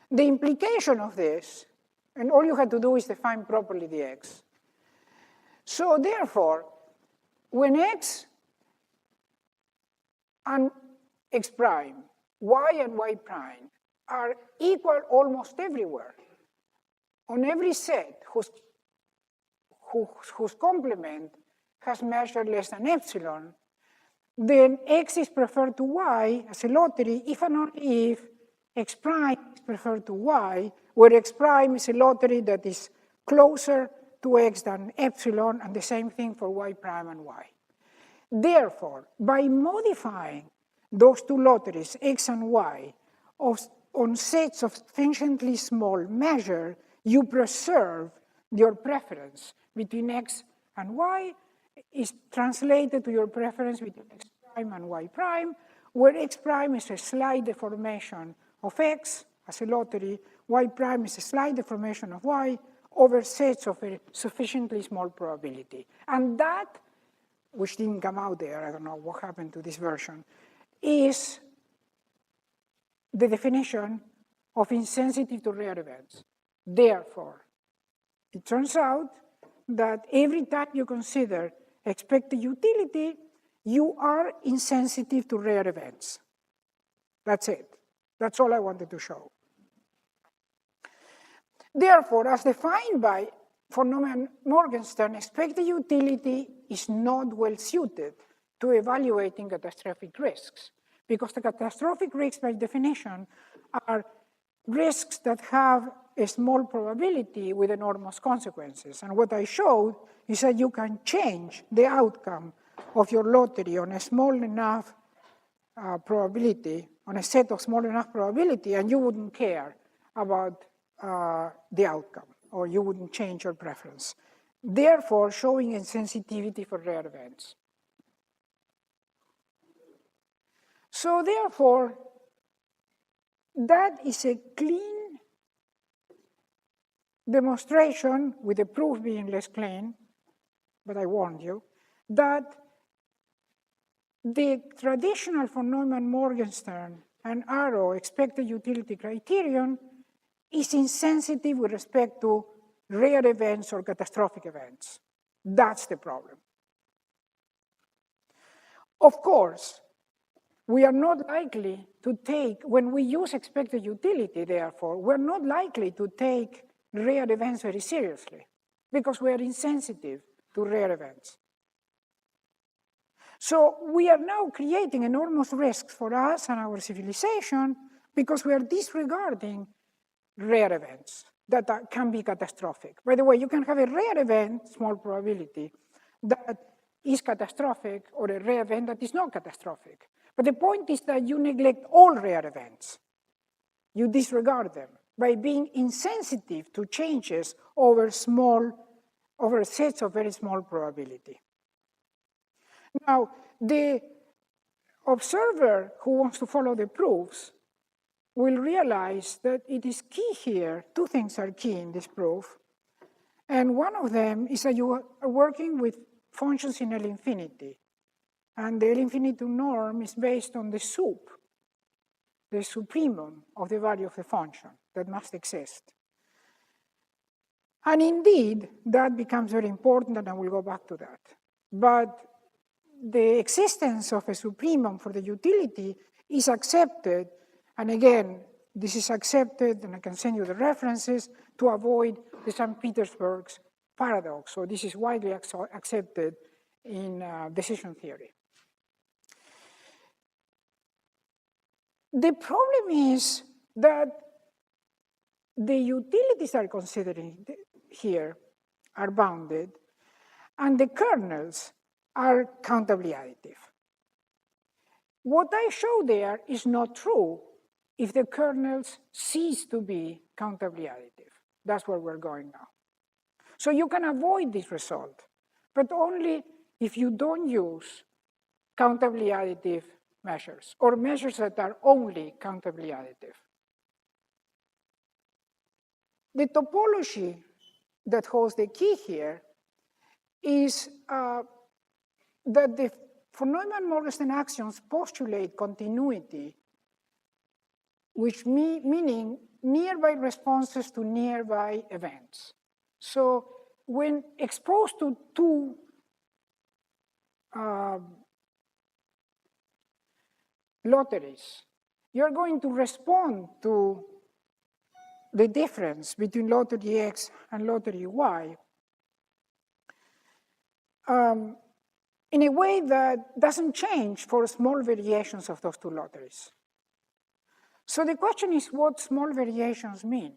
The implication of this, and all you have to do is define properly the x. So therefore, when x and x prime, y and y prime are equal almost everywhere. On every set whose complement has measured less than epsilon, then x is preferred to y as a lottery if and only if x prime is preferred to y, where x prime is a lottery that is closer to x than epsilon, and the same thing for y prime and y. Therefore, by modifying those two lotteries, x and y, on sets of sufficiently small measure, you preserve your preference between x and y is translated to your preference between x prime and y prime, where x prime is a slight deformation of x as a lottery, y prime is a slight deformation of y over sets of a sufficiently small probability. And that, which didn't come out there, I don't know what happened to this version, is the definition of insensitive to rare events. Therefore, it turns out that every time you consider expected utility, you are insensitive to rare events. That's it. That's all I wanted to show. Therefore, as defined by von Neumann-Morgenstern, expected utility is not well suited to evaluating catastrophic risks, because the catastrophic risks, by definition, are risks that have a small probability with enormous consequences. And what I showed is that you can change the outcome of your lottery on a small enough probability, on a set of small enough probability, and you wouldn't care about the outcome, or you wouldn't change your preference. Therefore, showing insensitivity for rare events. So therefore, that is a clean demonstration, with the proof being less clean, but I warned you, that the traditional von Neumann-Morgenstern and Arrow expected utility criterion is insensitive with respect to rare events or catastrophic events. That's the problem. Of course, we are not likely to take, when we use expected utility, therefore, we're not likely to take rare events very seriously, because we are insensitive to rare events. So we are now creating enormous risks for us and our civilization, because we are disregarding rare events that can be catastrophic. By the way, you can have a rare event, small probability, that is catastrophic, or a rare event that is not catastrophic. But the point is that you neglect all rare events. You disregard them by being insensitive to changes over sets of very small probability. Now, the observer who wants to follow the proofs will realize that it is key here. Two things are key in this proof. And one of them is that you are working with functions in L infinity. And the L infinitum norm is based on the sup, the supremum of the value of the function that must exist. And indeed, that becomes very important, and I will go back to that. But the existence of a supremum for the utility is accepted, and again, this is accepted, and I can send you the references, to avoid the St. Petersburg's paradox. So this is widely accepted in decision theory. The problem is that the utilities are considering here are bounded, and the kernels are countably additive. What I show there is not true if the kernels cease to be countably additive. That's where we're going now. So you can avoid this result, but only if you don't use countably additive measures, or measures that are only countably additive. The topology that holds the key here is that the von Neumann-Morgenstern axioms postulate continuity, which meaning nearby responses to nearby events. So when exposed to two lotteries, you're going to respond to the difference between lottery X and lottery Y in a way that doesn't change for small variations of those two lotteries. So the question is what small variations mean.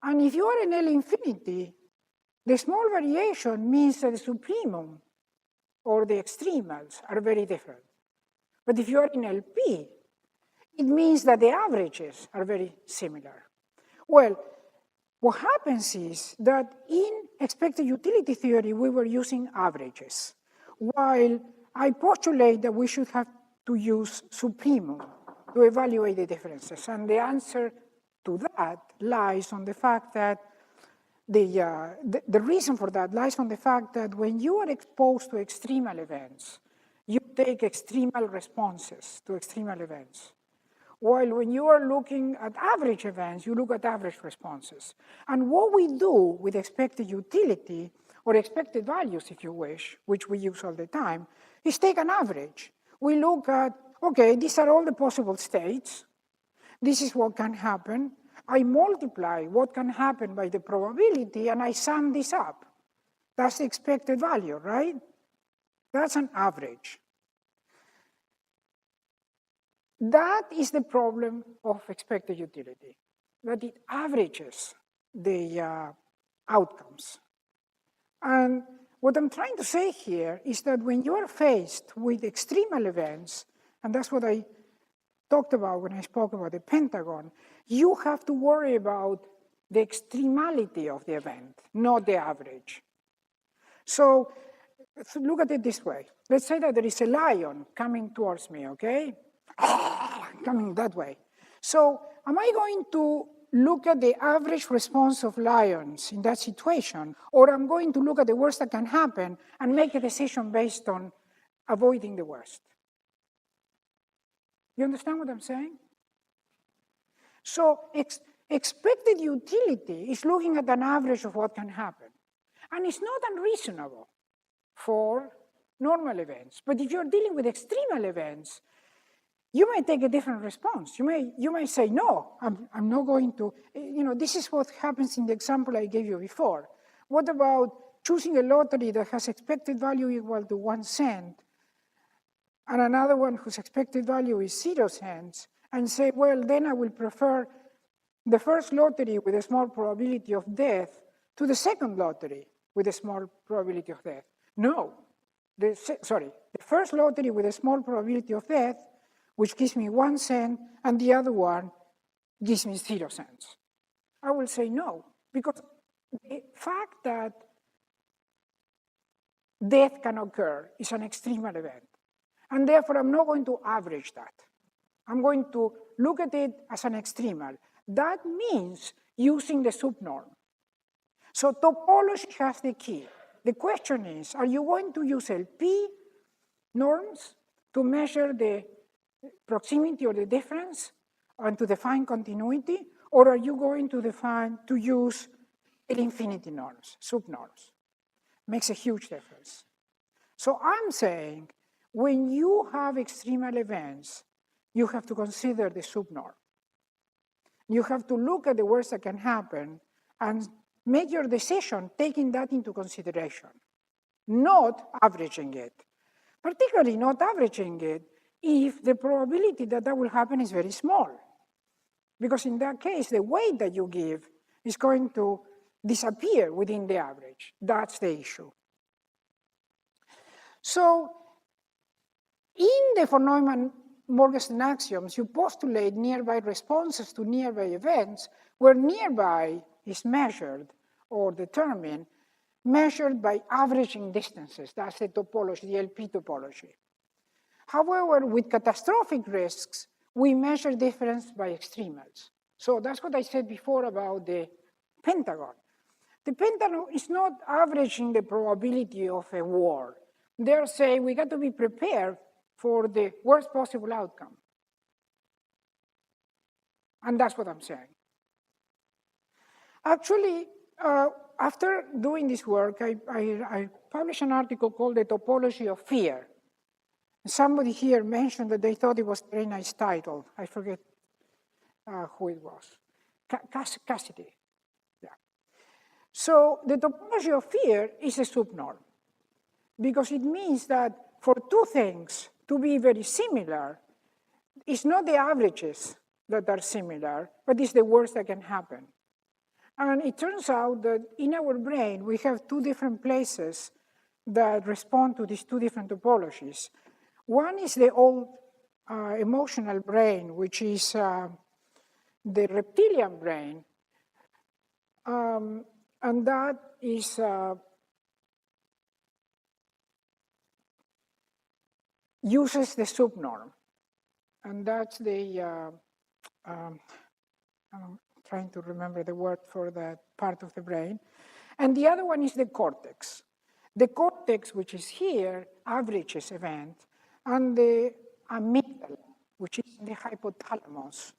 And if you are in L infinity, the small variation means that the supremum or the extremals are very different. But if you are in LP, it means that the averages are very similar. Well, what happens is that in expected utility theory, we were using averages, while I postulate that we should have to use supremum to evaluate the differences. And the answer to that lies on the fact that the reason for that lies on the fact that when you are exposed to extremal events, you take extremal responses to extremal events. While when you are looking at average events, you look at average responses. And what we do with expected utility, or expected values if you wish, which we use all the time, is take an average. We look at, okay, these are all the possible states. This is what can happen. I multiply what can happen by the probability, and I sum this up. That's the expected value, right? That's an average. That is the problem of expected utility, that it averages the outcomes. And what I'm trying to say here is that when you are faced with extremal events, and that's what I talked about when I spoke about the pentagon, you have to worry about the extremality of the event, not the average. So look at it this way. Let's say that there is a lion coming towards me, okay? Coming that way. So am I going to look at the average response of lions in that situation, or I'm going to look at the worst that can happen and make a decision based on avoiding the worst? You understand what I'm saying? So expected utility is looking at an average of what can happen. And it's not unreasonable for normal events. But if you're dealing with extremal events, you may take a different response. You may say, no, I'm not going to. This is what happens in the example I gave you before. What about choosing a lottery that has expected value equal to 1 cent, and another one whose expected value is 0 cents, and say, well, then I will prefer the first lottery with a small probability of death to the second lottery with a small probability of death? No. The first lottery with a small probability of death, which gives me 1 cent, and the other one gives me 0 cents. I will say no, because the fact that death can occur is an extremal event. And therefore, I'm not going to average that. I'm going to look at it as an extremal. That means using the subnorm. So topology has the key. The question is, are you going to use LP norms to measure the proximity or the difference and to define continuity, or are you going to use L infinity norms, subnorms? Makes a huge difference. So I'm saying, when you have extremal events, you have to consider the subnorm. You have to look at the worst that can happen and make your decision taking that into consideration, not averaging it. Particularly not averaging it if the probability that that will happen is very small. Because in that case, the weight that you give is going to disappear within the average. That's the issue. So in the von Neumann-Morgenstern axioms, you postulate nearby responses to nearby events where nearby is measured or determined, measured by averaging distances. That's the topology, the LP topology. However, with catastrophic risks, we measure difference by extremals. So that's what I said before about the pentagon. The pentagon is not averaging the probability of a war. They're saying we got to be prepared for the worst possible outcome. And that's what I'm saying. Actually, after doing this work, I published an article called The Topology of Fear. Somebody here mentioned that they thought it was a very nice title. I forget who it was. Cassidy. Yeah. So the topology of fear is a subnorm, because it means that for two things to be very similar, it's not the averages that are similar, but it's the worst that can happen. And it turns out that in our brain, we have two different places that respond to these two different topologies. One is the old emotional brain, which is the reptilian brain, and that is uses the subnorm, and that's the I'm trying to remember the word for that part of the brain. And the other one is the cortex. The cortex, which is here, averages event, and the amygdala, which is in the hypothalamus,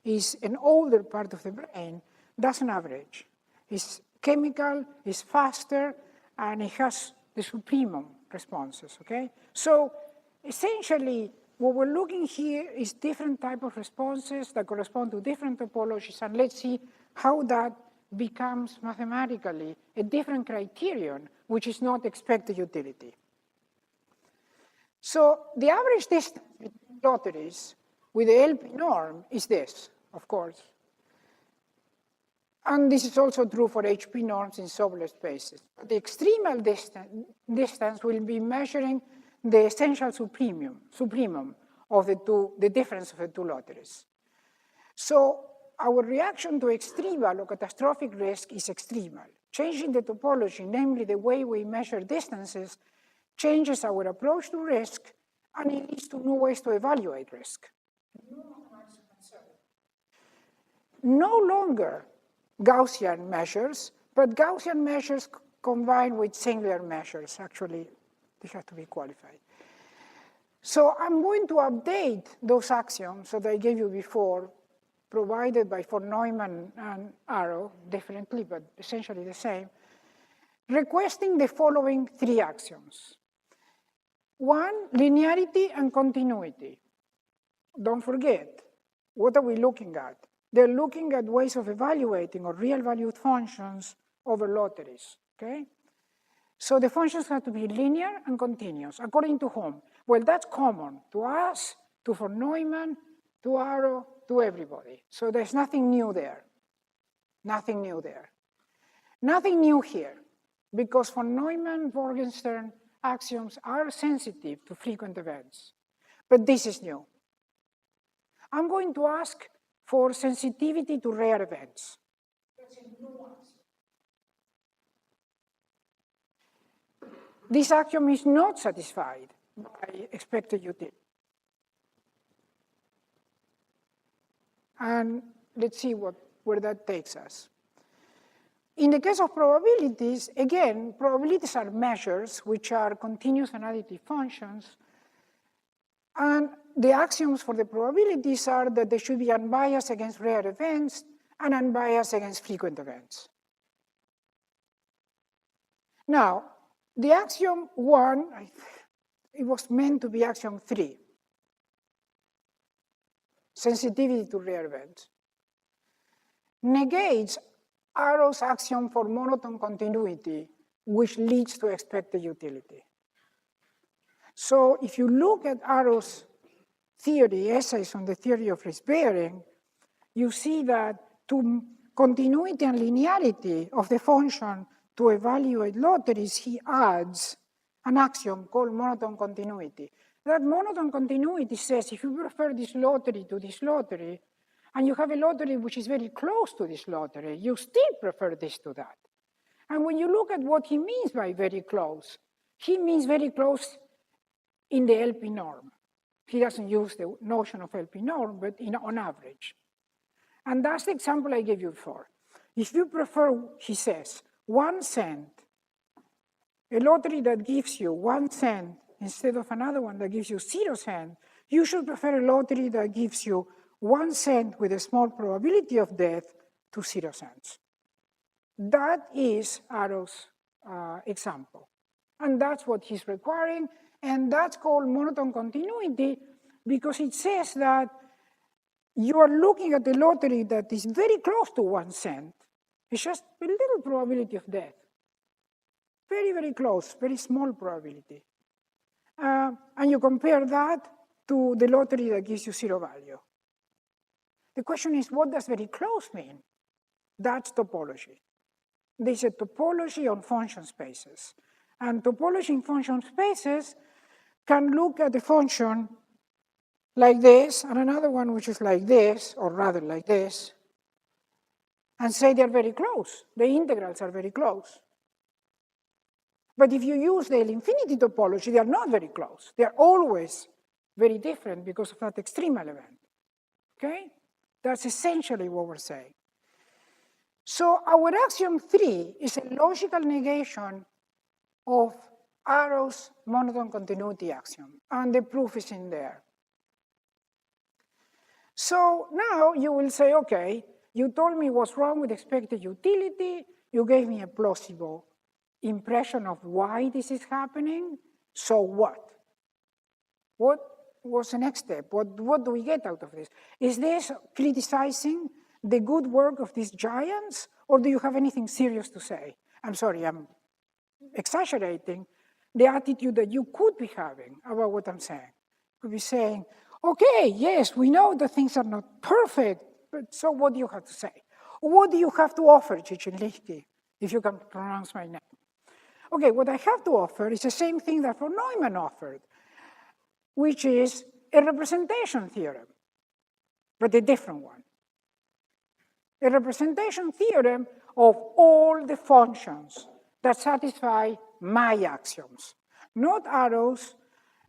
is an older part of the brain, doesn't average. It's chemical, it's faster, and it has the supremum responses, okay? So essentially, what we're looking here is different type of responses that correspond to different topologies, and let's see how that becomes mathematically a different criterion, which is not expected utility. So the average distance between lotteries with the LP norm is this, of course. And this is also true for HP norms in Sobolev spaces. The extremal distance will be measuring the essential supremum of the difference of the two lotteries. So our reaction to extremal or catastrophic risk is extremal. Changing the topology, namely the way we measure distances, changes our approach to risk, and it leads to new ways to evaluate risk. No longer Gaussian measures, but Gaussian measures combined with singular measures. Actually, they have to be qualified. So I'm going to update those axioms that I gave you before, provided by von Neumann and Arrow, differently, but essentially the same, requesting the following three axioms. One, linearity and continuity. Don't forget, what are we looking at? They're looking at ways of evaluating or real valued functions over lotteries, okay? So the functions have to be linear and continuous. According to whom? Well, that's common to us, to von Neumann, to Arrow, to everybody. So there's nothing new there. Nothing new there. Nothing new here, because von Neumann, Morgenstern axioms are sensitive to frequent events. But this is new. I'm going to ask for sensitivity to rare events. This axiom is not satisfied by expected utility. And let's see where that takes us. In the case of probabilities, again, probabilities are measures which are continuous and additive functions. And the axioms for the probabilities are that they should be unbiased against rare events and unbiased against frequent events. Now, the axiom 1, it was meant to be axiom 3, sensitivity to rare events, negates Arrow's axiom for monotone continuity, which leads to expected utility. So if you look at Arrow's theory, essays on the theory of risk-bearing, you see that to continuity and linearity of the function to evaluate lotteries, he adds an axiom called monotone continuity. That monotone continuity says if you prefer this lottery to this lottery, and you have a lottery which is very close to this lottery, you still prefer this to that. And when you look at what he means by very close, he means very close in the LP norm. He doesn't use the notion of LP norm, but on average. And that's the example I gave you before. If you prefer, he says, 1 cent, a lottery that gives you 1 cent instead of another one that gives you 0 cent, you should prefer a lottery that gives you 1 cent with a small probability of death to 0 cents. That is Arrow's example. And that's what he's requiring. And that's called monotone continuity because it says that you are looking at a lottery that is very close to 1 cent. It's just a little probability of death. Very, very close, very small probability. And you compare that to the lottery that gives you 0 value. The question is, what does very close mean? That's topology. There's a topology on function spaces. And topology in function spaces can look at the function like this, and another one which is like this, or rather like this, and say they're very close. The integrals are very close. But if you use the L-infinity topology, they are not very close. They are always very different because of that extreme element. Okay? That's essentially what we're saying. So our axiom 3 is a logical negation of Arrow's monotone continuity axiom, and the proof is in there. So now you will say, okay, you told me what's wrong with expected utility, you gave me a plausible impression of why this is happening, so what? What was the next step? What do we get out of this? Is this criticizing the good work of these giants, or do you have anything serious to say? I'm sorry, I'm exaggerating the attitude that you could be having about what I'm saying. You could be saying, okay, yes, we know that things are not perfect, but so what do you have to say? What do you have to offer, Chichilnisky, if you can pronounce my name? Okay, what I have to offer is the same thing that von Neumann offered, which is a representation theorem, but a different one. A representation theorem of all the functions that satisfy my axioms. Not Arrow's,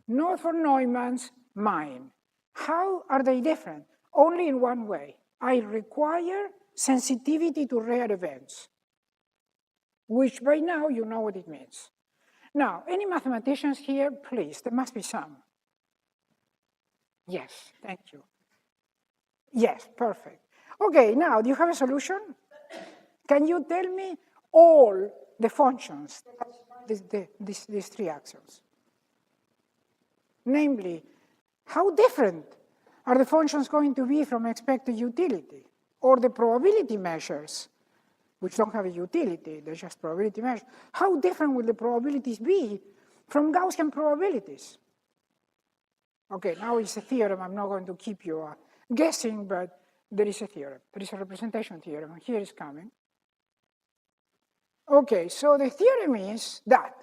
not von Neumann's, mine. How are they different? Only in one way. I require sensitivity to rare events, which by now you know what it means. Now, any mathematicians here? Please, there must be some. Yes, thank you. Yes, perfect. Okay, now, do you have a solution? Can you tell me all the functions, these 3 axioms? Namely, how different are the functions going to be from expected utility, or the probability measures, which don't have a utility, they're just probability measures? How different will the probabilities be from Gaussian probabilities? Okay, now it's a theorem. I'm not going to keep you guessing, but there is a theorem. There is a representation theorem, and here it's coming. Okay, so the theorem is that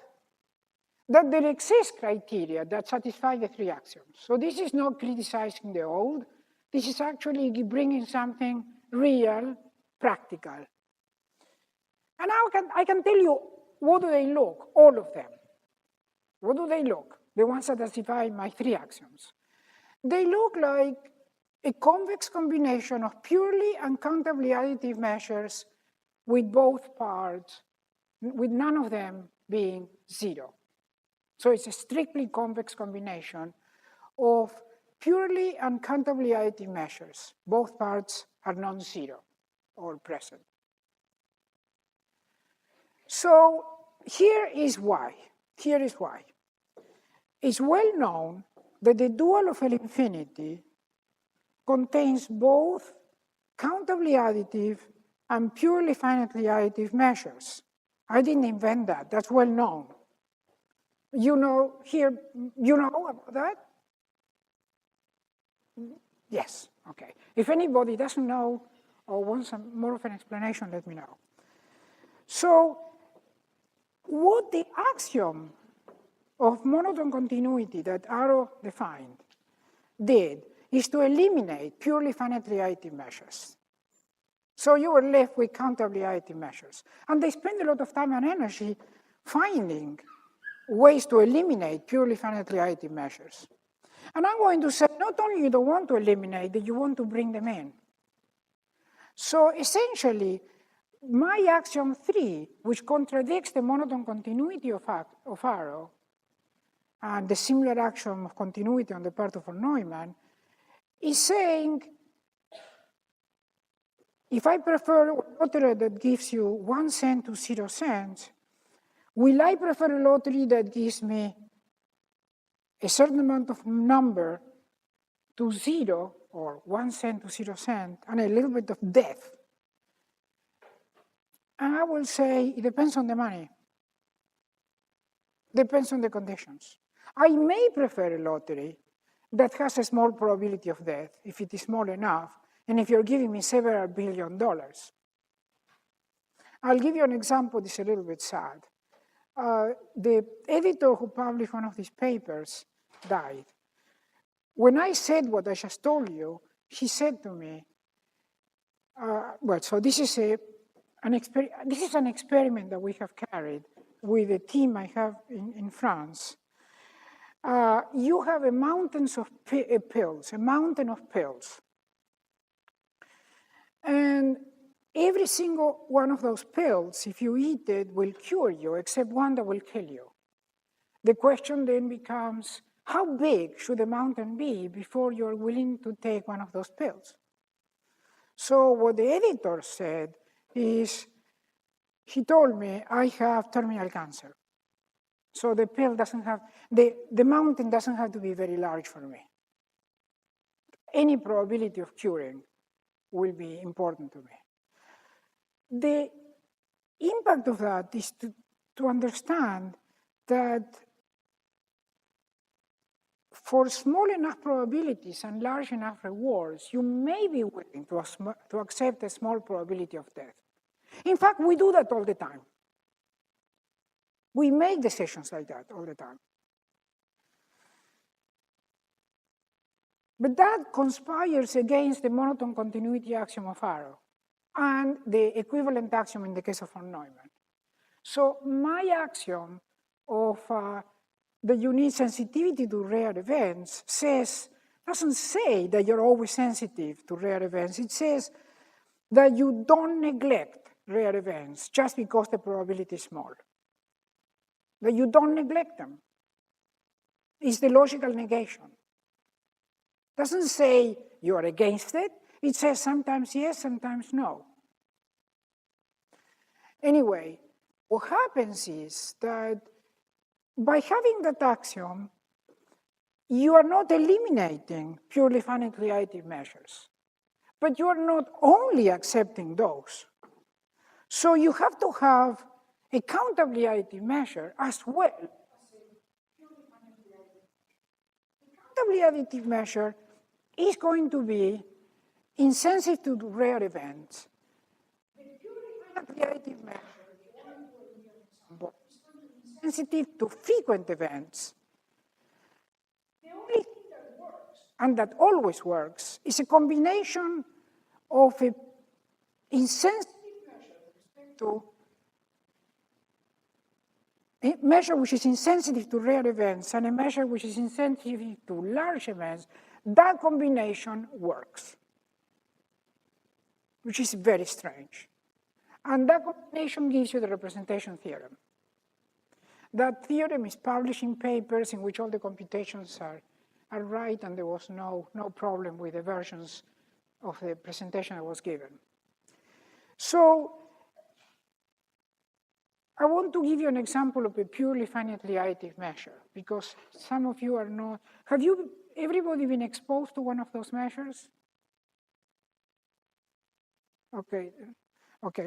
there exist criteria that satisfy the 3 axioms. So this is not criticizing the old. This is actually bringing something real, practical. And now I can tell you, what do they look, all of them? What do they look, the ones that satisfy my 3 axioms? They look like a convex combination of purely uncountably additive measures with both parts, with none of them being 0. So it's a strictly convex combination of purely uncountably additive measures. Both parts are non-zero or present. So here is why. Here is why. It's well known that the dual of L-infinity contains both countably additive and purely finitely additive measures. I didn't invent that. That's well known. You know here, you know about that? Yes, okay. If anybody doesn't know or wants more of an explanation, let me know. So what the axiom of monotone continuity that Arrow defined did is to eliminate purely finitely additive measures. So you were left with countably additive measures. And they spend a lot of time and energy finding ways to eliminate purely finitely additive measures. And I'm going to say, not only you don't want to eliminate them, you want to bring them in. So essentially, my axiom 3, which contradicts the monotone continuity of Arrow, and the similar axiom of continuity on the part of von Neumann, is saying, if I prefer a lottery that gives you 1 cent to 0 cents, will I prefer a lottery that gives me a certain amount of number to 0, or 1 cent to 0 cent, and a little bit of depth. And I will say it depends on the money. Depends on the conditions. I may prefer a lottery that has a small probability of death, if it is small enough, and if you're giving me several $1 billion. I'll give you an example that's a little bit sad. The editor who published one of these papers died. When I said what I just told you, he said to me, well, so this is an experiment that we have carried with a team I have in France. You have a mountain of pills. And every single one of those pills, if you eat it, will cure you, except one that will kill you. The question then becomes, how big should the mountain be before you're willing to take one of those pills? So what the editor said is, he told me, I have terminal cancer. So the pill doesn't have, the mountain doesn't have to be very large for me. Any probability of curing will be important to me. The impact of that is to understand that for small enough probabilities and large enough rewards, you may be willing to accept a small probability of death. In fact, we do that all the time. We make decisions like that all the time. But that conspires against the monotone continuity axiom of Arrow and the equivalent axiom in the case of von Neumann. So my axiom of that you need sensitivity to rare events doesn't say that you're always sensitive to rare events. It says that you don't neglect rare events just because the probability is small. That you don't neglect them. It's the logical negation. It doesn't say you are against it. It says sometimes yes, sometimes no. Anyway, what happens is that by having that axiom, you are not eliminating purely finite additive measures, but you are not only accepting those. So you have to have a countably additive measure as well. The countably additive measure is going to be insensitive to rare events. The purely finitely additive measure, sensitive to frequent events. The only thing that works, and that always works, is a combination of an insensitive measure with respect to a measure which is insensitive to rare events and a measure which is insensitive to large events. That combination works, which is very strange. And that combination gives you the representation theorem. That theorem is published in papers in which all the computations are right, and there was no problem with the versions of the presentation I was given. So I want to give you an example of a purely finitely additive measure, because some of you are not. Have everybody been exposed to one of those measures? Okay,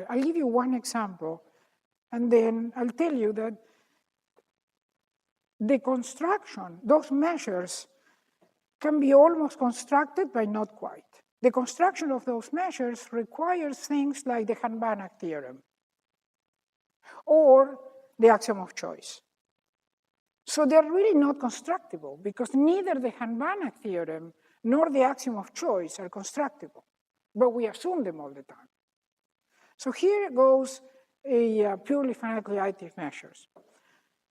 I'll give you one example, and then I'll tell you that the construction, those measures can be almost constructed, but not quite. The construction of those measures requires things like the Hahn-Banach theorem or the axiom of choice. So they're really not constructible because neither the Hahn-Banach theorem nor the axiom of choice are constructible, but we assume them all the time. So here goes a purely finitely additive measures.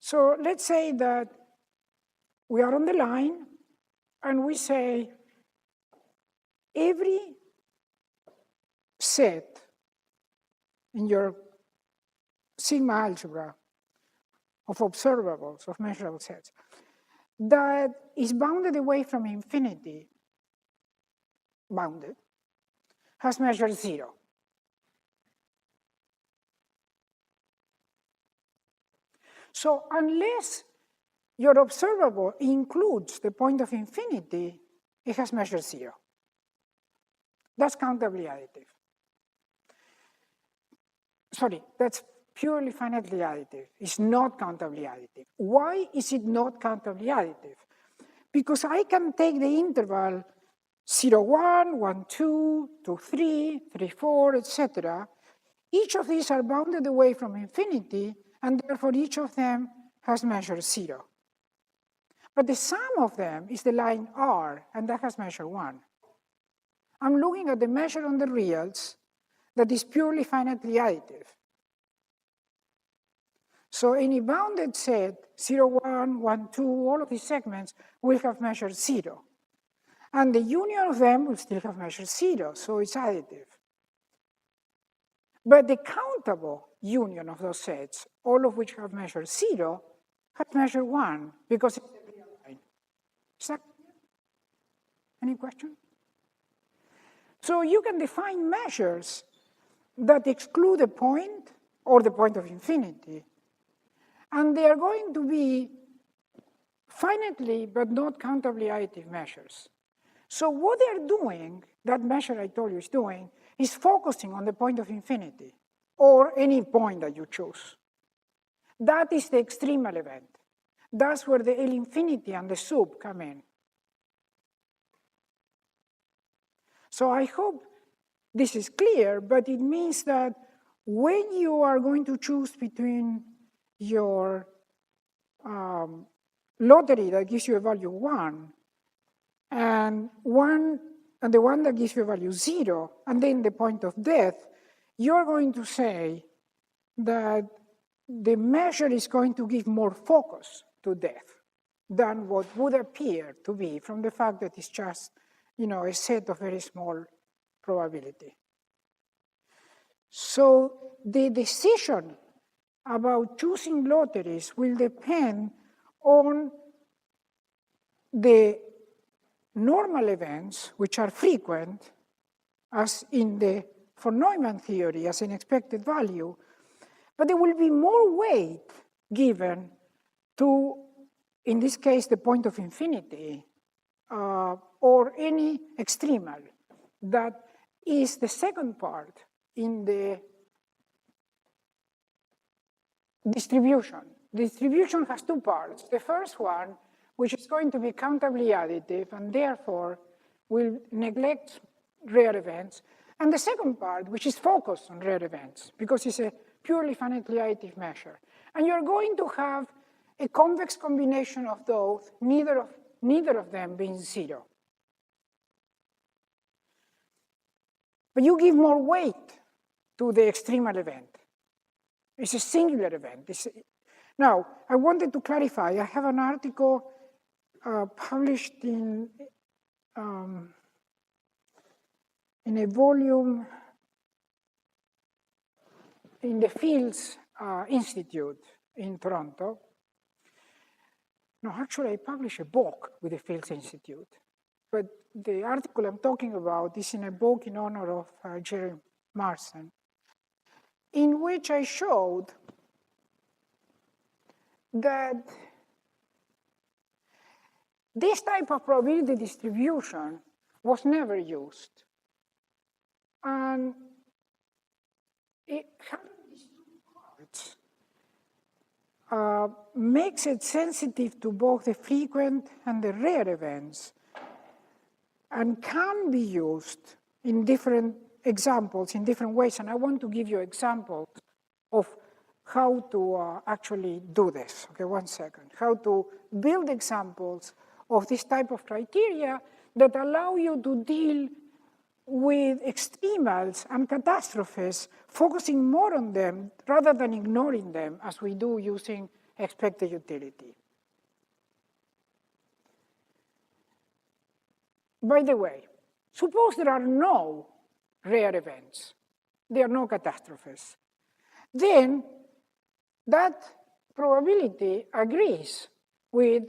So let's say that we are on the line and we say every set in your sigma algebra of observables, of measurable sets, that is bounded away from infinity, bounded, has measure 0. So unless your observable includes the point of infinity, it has measure 0. That's countably additive. Sorry, that's purely finitely additive. It's not countably additive. Why is it not countably additive? Because I can take the interval 0, 1, 1, 2, 2, 3, 3, 4, etc. Each of these are bounded away from infinity, and therefore each of them has measure 0. But the sum of them is the line R, and that has measure 1. I'm looking at the measure on the reals that is purely finitely additive. So any bounded set, 0, 1, 1, 2, all of these segments will have measure 0. And the union of them will still have measure 0, so it's additive. But the countable union of those sets, all of which have measure 0, has measure 1, because it's a real line. Is that clear? Any question? So you can define measures that exclude a point or the point of infinity, and they are going to be finitely but not countably additive measures. So what they're doing, that measure I told you is doing, is focusing on the point of infinity, or any point that you choose. That is the extremal event. That's where the L infinity and the sub come in. So I hope this is clear, but it means that when you are going to choose between your lottery that gives you a value 1 and the one that gives you a value 0, and then the point of death, you're going to say that the measure is going to give more focus to death than what would appear to be from the fact that it's just, a set of very small probability. So the decision about choosing lotteries will depend on the normal events, which are frequent, as in the von Neumann theory, as an expected value, but there will be more weight given to, in this case, the point of infinity, or any extremal that is the second part in the distribution. The distribution has two parts. The first one, which is going to be countably additive and therefore will neglect rare events, and the second part, which is focused on rare events, because it's a purely finitely additive measure. And you're going to have a convex combination of those, neither of them being 0. But you give more weight to the extremal event. It's a singular event. Now, I wanted to clarify. I have an article published in a volume in the Fields Institute in Toronto. No, actually, I published a book with the Fields Institute. But the article I'm talking about is in a book in honor of Jerry Marsden, in which I showed that this type of probability distribution was never used. And it having these two parts makes it sensitive to both the frequent and the rare events, and can be used in different examples, in different ways. And I want to give you examples of how to actually do this. Okay, 1 second. How to build examples of this type of criteria that allow you to deal with extremals and catastrophes, focusing more on them rather than ignoring them as we do using expected utility. By the way, suppose there are no rare events, there are no catastrophes. Then that probability agrees with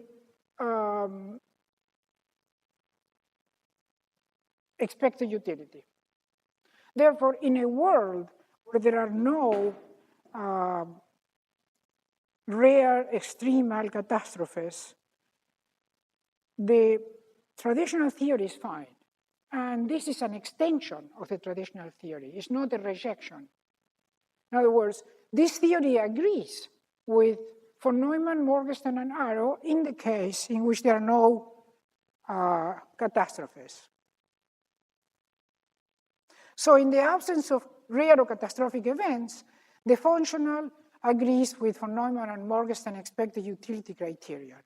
expected utility. Therefore, in a world where there are no rare extremal catastrophes, the traditional theory is fine. And this is an extension of the traditional theory. It's not a rejection. In other words, this theory agrees with von Neumann, Morgenstern, and Arrow in the case in which there are no catastrophes. So in the absence of rare or catastrophic events, the functional agrees with von Neumann and Morgenstern expected utility criterion.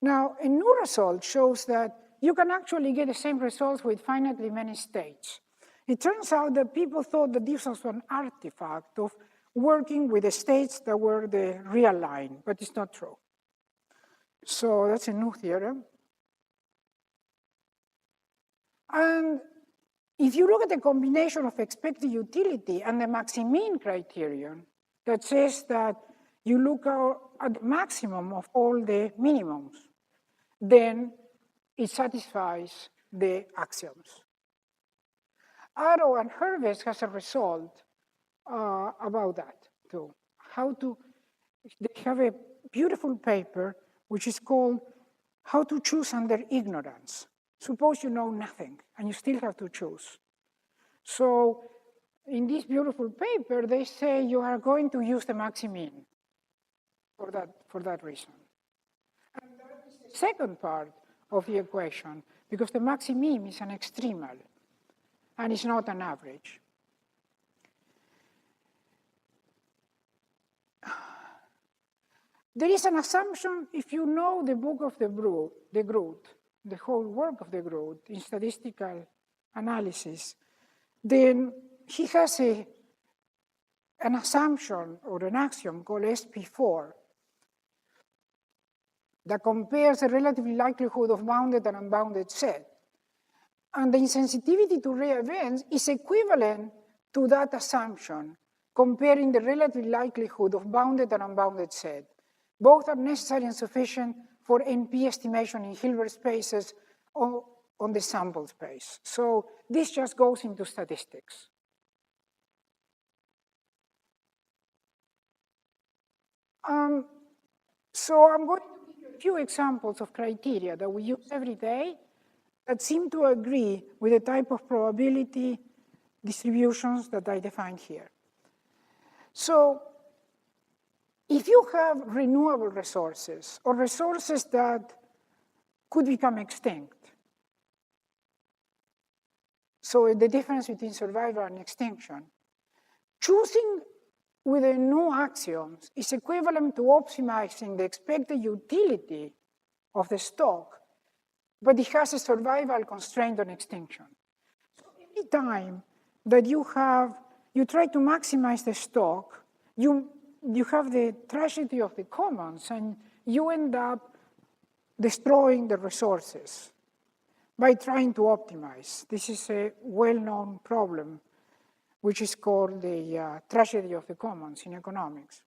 Now, a new result shows that you can actually get the same results with finitely many states. It turns out that people thought that this was an artifact of working with the states that were the real line, but it's not true. So that's a new theorem. And if you look at the combination of expected utility and the maximean criterion, that says that you look at the maximum of all the minimums, then it satisfies the axioms. Arrow and Herves has a result about that too. They have a beautiful paper which is called How to Choose Under Ignorance. Suppose you know nothing and you still have to choose. So in this beautiful paper, they say you are going to use the maximean for that reason. And that is the second part of the equation, because the maximean is an extremal and it's not an average. There is an assumption, if you know the book of the Groot, the whole work of the Groot in statistical analysis, then he has an assumption or an axiom called SP4 that compares the relative likelihood of bounded and unbounded set. And the insensitivity to rare events is equivalent to that assumption, comparing the relative likelihood of bounded and unbounded set. Both are necessary and sufficient for NP estimation in Hilbert spaces on the sample space. So this just goes into statistics. So I'm going to give you a few examples of criteria that we use every day that seem to agree with the type of probability distributions that I defined here. So if you have renewable resources or resources that could become extinct, so the difference between survival and extinction, choosing with the new axioms is equivalent to optimizing the expected utility of the stock, but it has a survival constraint on extinction. So every time that you try to maximize the stock, you have the tragedy of the commons, and you end up destroying the resources by trying to optimize. This is a well-known problem, which is called the tragedy of the commons in economics.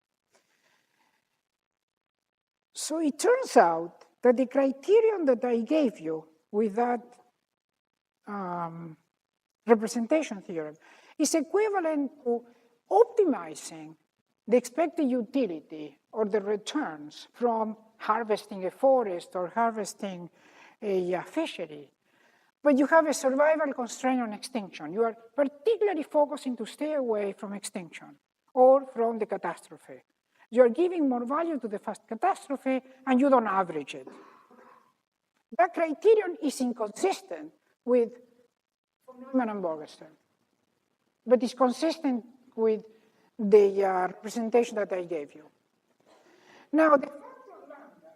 So it turns out that the criterion that I gave you with that representation theorem is equivalent to optimizing the expected utility or the returns from harvesting a forest or harvesting a fishery. But you have a survival constraint on extinction. You are particularly focusing to stay away from extinction or from the catastrophe. You are giving more value to the fast catastrophe and you don't average it. That criterion is inconsistent with von Neumann and Morgenstern, but it's consistent with the representation that I gave you. Now, the factor lambda,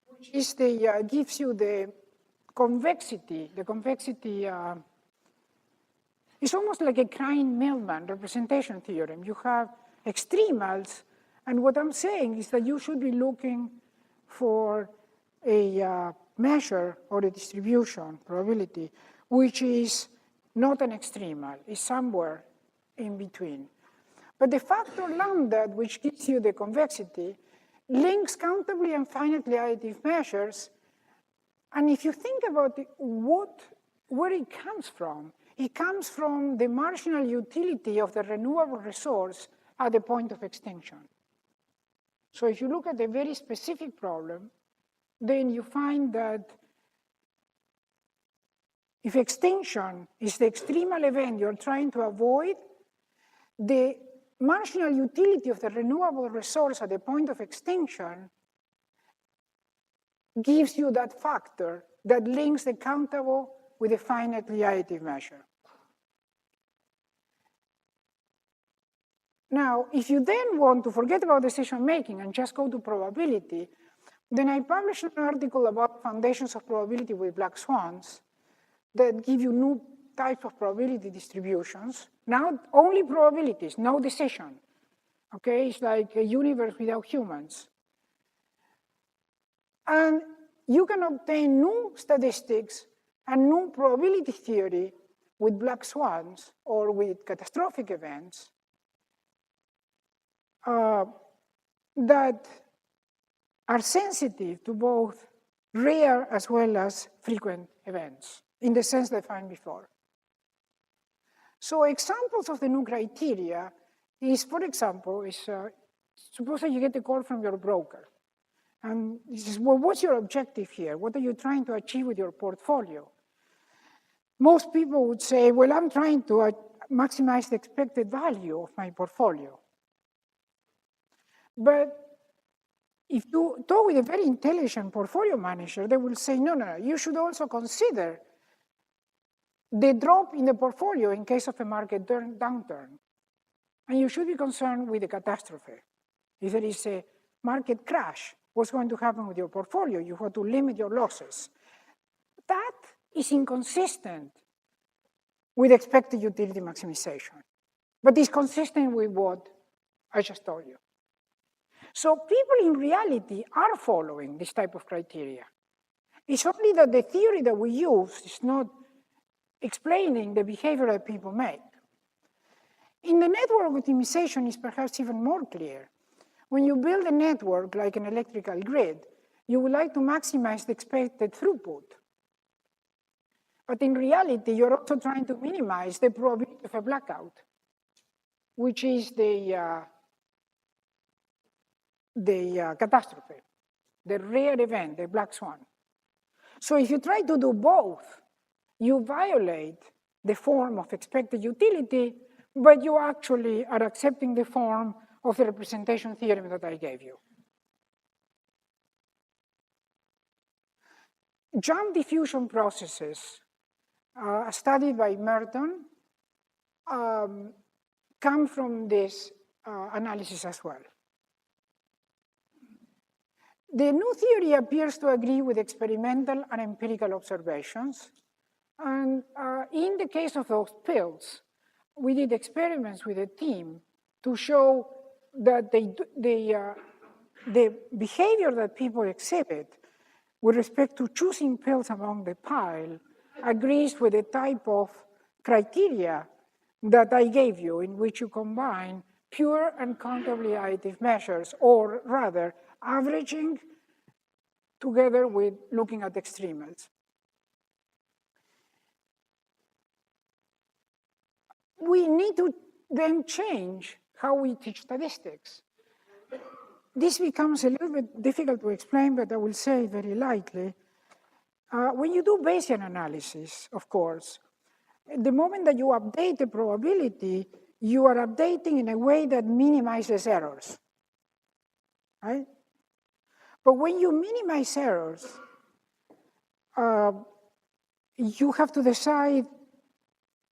which is gives you the convexity is almost like a Klein-Millman representation theorem. You have extremals, and what I'm saying is that you should be looking for a measure or a distribution probability, which is not an extremal, is somewhere in between. But the factor lambda, which gives you the convexity, links countably and finitely additive measures. And if you think about it, where it comes from the marginal utility of the renewable resource at the point of extinction. So if you look at a very specific problem, then you find that if extinction is the extremal event you're trying to avoid, the marginal utility of the renewable resource at the point of extinction gives you that factor that links the countable with a finitely additive measure. Now, if you then want to forget about decision making and just go to probability, then I published an article about foundations of probability with black swans that give you new types of probability distributions. Now, only probabilities, no decision. Okay, it's like a universe without humans. And you can obtain new statistics and new probability theory with black swans or with catastrophic events that are sensitive to both rare as well as frequent events in the sense defined before. So examples of the new criteria is, for example, suppose that you get a call from your broker. And he says, well, what's your objective here? What are you trying to achieve with your portfolio? Most people would say, well, I'm trying to maximize the expected value of my portfolio. But if you talk with a very intelligent portfolio manager, they will say, no, you should also consider the drop in the portfolio in case of a market downturn. And you should be concerned with the catastrophe. If there is a market crash, what's going to happen with your portfolio? You have to limit your losses. That is inconsistent with expected utility maximization, but it's consistent with what I just told you. So people in reality are following this type of criteria. It's only that the theory that we use is not explaining the behavior that people make. In the network optimization, it's perhaps even more clear. When you build a network like an electrical grid, you would like to maximize the expected throughput. But in reality, you're also trying to minimize the probability of a blackout, which is the catastrophe, the rare event, the black swan. So if you try to do both, you violate the form of expected utility, but you actually are accepting the form of the representation theorem that I gave you. Jump diffusion processes, studied by Merton, come from this analysis as well. The new theory appears to agree with experimental and empirical observations. And in the case of those pills, we did experiments with a team to show that the behavior that people exhibit with respect to choosing pills among the pile agrees with the type of criteria that I gave you, in which you combine pure and countably additive measures, or rather, averaging together with looking at extremals. We need to then change how we teach statistics. This becomes a little bit difficult to explain, but I will say very lightly. When you do Bayesian analysis, of course, the moment that you update the probability, you are updating in a way that minimizes errors, right? But when you minimize errors, you have to decide,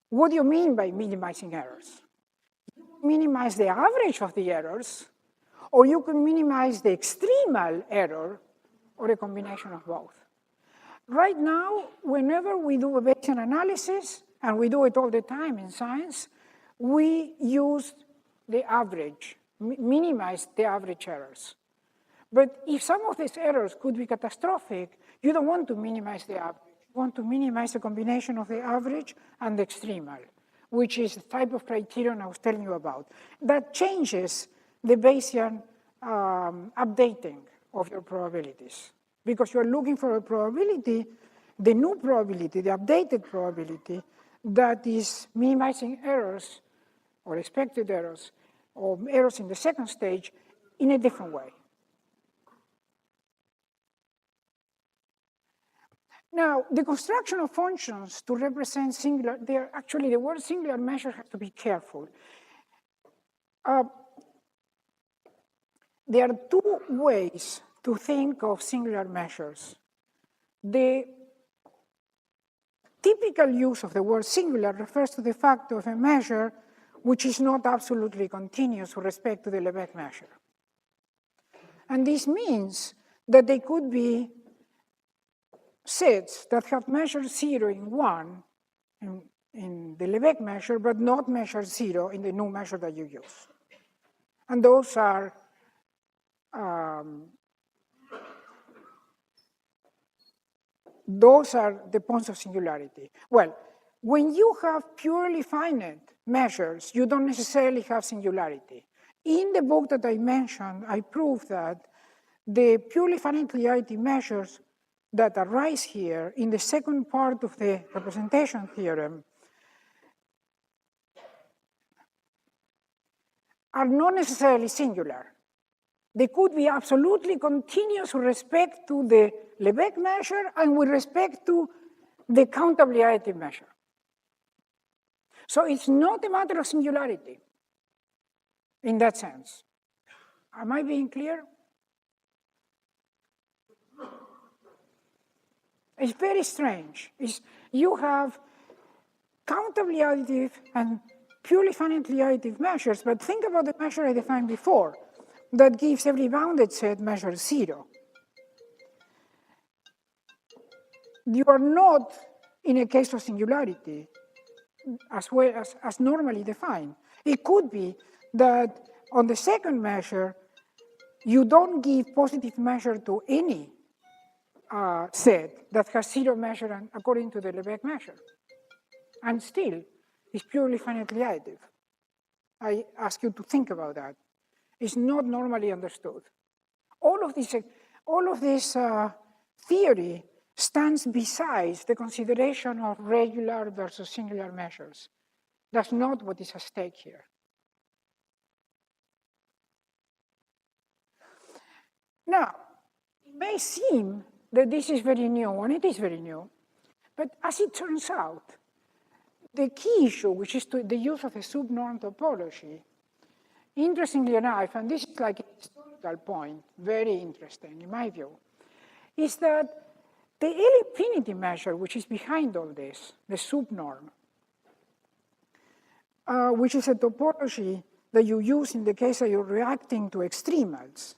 what do you mean by minimizing errors? You minimize the average of the errors, or you can minimize the extremal error, or a combination of both. Right now, whenever we do a Bayesian analysis, and we do it all the time in science, we use the average, minimize the average errors. But if some of these errors could be catastrophic, you don't want to minimize the average. You want to minimize the combination of the average and the extremal, which is the type of criterion I was telling you about. That changes the Bayesian updating of your probabilities, because you're looking for a probability, the new probability, the updated probability, that is minimizing errors or expected errors or errors in the second stage in a different way. Now, the construction of functions to represent singular, actually the word singular measure has to be careful. There are two ways to think of singular measures. The typical use of the word singular refers to the fact of a measure which is not absolutely continuous with respect to the Lebesgue measure. And this means that they could be sets that have measure 0 in 1 in the Lebesgue measure, but not measure 0 in the new measure that you use. And those are the points of singularity. Well, when you have purely finite measures, you don't necessarily have singularity. In the book that I mentioned, I proved that the purely finite measures that arise here in the second part of the representation theorem are not necessarily singular. They could be absolutely continuous with respect to the Lebesgue measure and with respect to the countable additive measure. So it's not a matter of singularity in that sense. Am I being clear? It's very strange. You have countable additive and purely finitely additive measures, but think about the measure I defined before that gives every bounded set measure 0. You are not in a case of singularity as well as normally defined. It could be that on the second measure, you don't give positive measure to any set that has 0 measure according to the Lebesgue measure. And still, it's purely finitely additive. I ask you to think about that. It's not normally understood. All of this theory stands besides the consideration of regular versus singular measures. That's not what is at stake here. Now, it may seem that this is very new, and it is very new, but as it turns out, the key issue, which is the use of a subnorm topology, interestingly enough, and this is like a historical point, very interesting in my view, is that the L infinity measure, which is behind all this, the subnorm, which is a topology that you use in the case that you're reacting to extremals,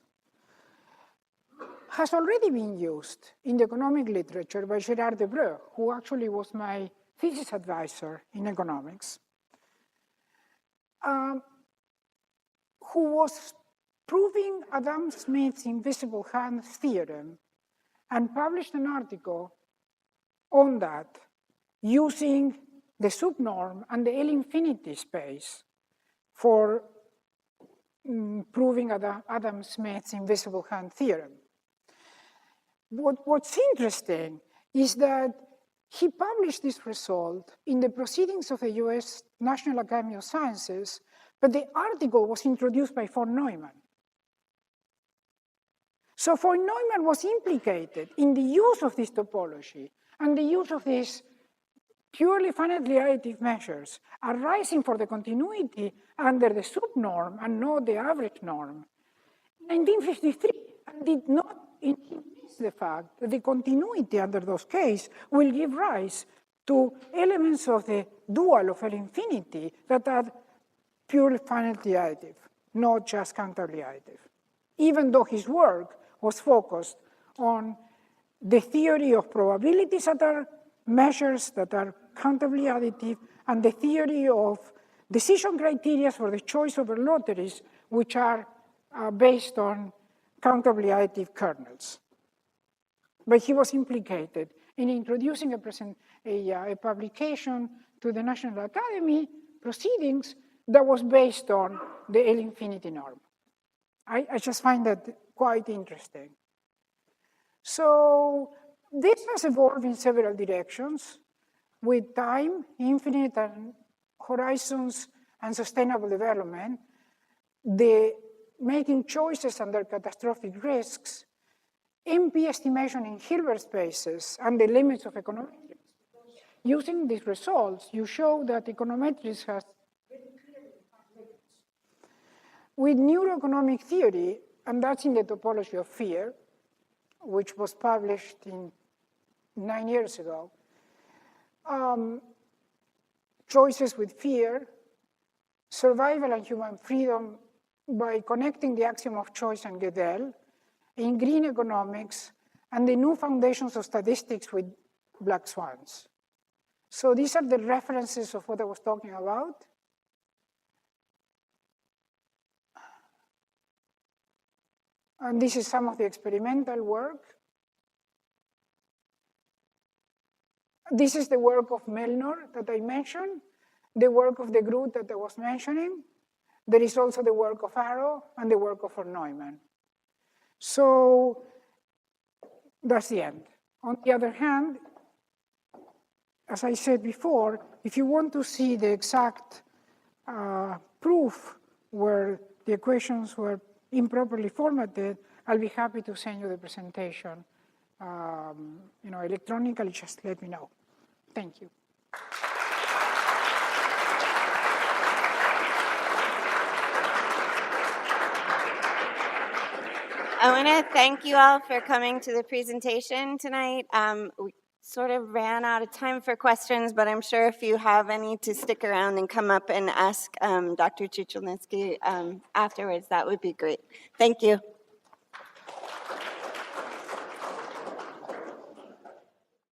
has already been used in the economic literature by Gérard Debreu, who actually was my thesis advisor in economics, who was proving Adam Smith's invisible hand theorem and published an article on that using the subnorm and the L infinity space for proving Adam Smith's invisible hand theorem. What's interesting is that he published this result in the Proceedings of the US National Academy of Sciences, but the article was introduced by von Neumann. So von Neumann was implicated in the use of this topology and the use of these purely finitely additive measures arising for the continuity under the subnorm and not the average norm in 1953, and did not introduce the fact that the continuity under those cases will give rise to elements of the dual of L infinity that are purely finitely additive, not just countably additive, even though his work was focused on the theory of probabilities that are measures that are countably additive and the theory of decision criteria for the choice over lotteries, which are based on countably additive kernels. But he was implicated in introducing a publication to the National Academy Proceedings that was based on the L infinity norm. I just find that quite interesting. So this has evolved in several directions with time, infinite and horizons, and sustainable development, the making choices under catastrophic risks, MP estimation in Hilbert spaces and the limits of econometrics. Using these results, you show that econometrics has with neuroeconomic theory, and that's in the topology of fear, which was published 9 years ago, choices with fear, survival and human freedom by connecting the axiom of choice and Gödel, in green economics, and the new foundations of statistics with black swans. So these are the references of what I was talking about. And this is some of the experimental work. This is the work of Melnor that I mentioned, the work of the group that I was mentioning. There is also the work of Arrow and the work of Neumann. So that's the end. On the other hand, as I said before, if you want to see the exact proof where the equations were improperly formatted, I'll be happy to send you the presentation electronically, just let me know. Thank you. I want to thank you all for coming to the presentation tonight. We sort of ran out of time for questions, but I'm sure if you have any to stick around and come up and ask Dr. Chichilnisky afterwards, that would be great. Thank you.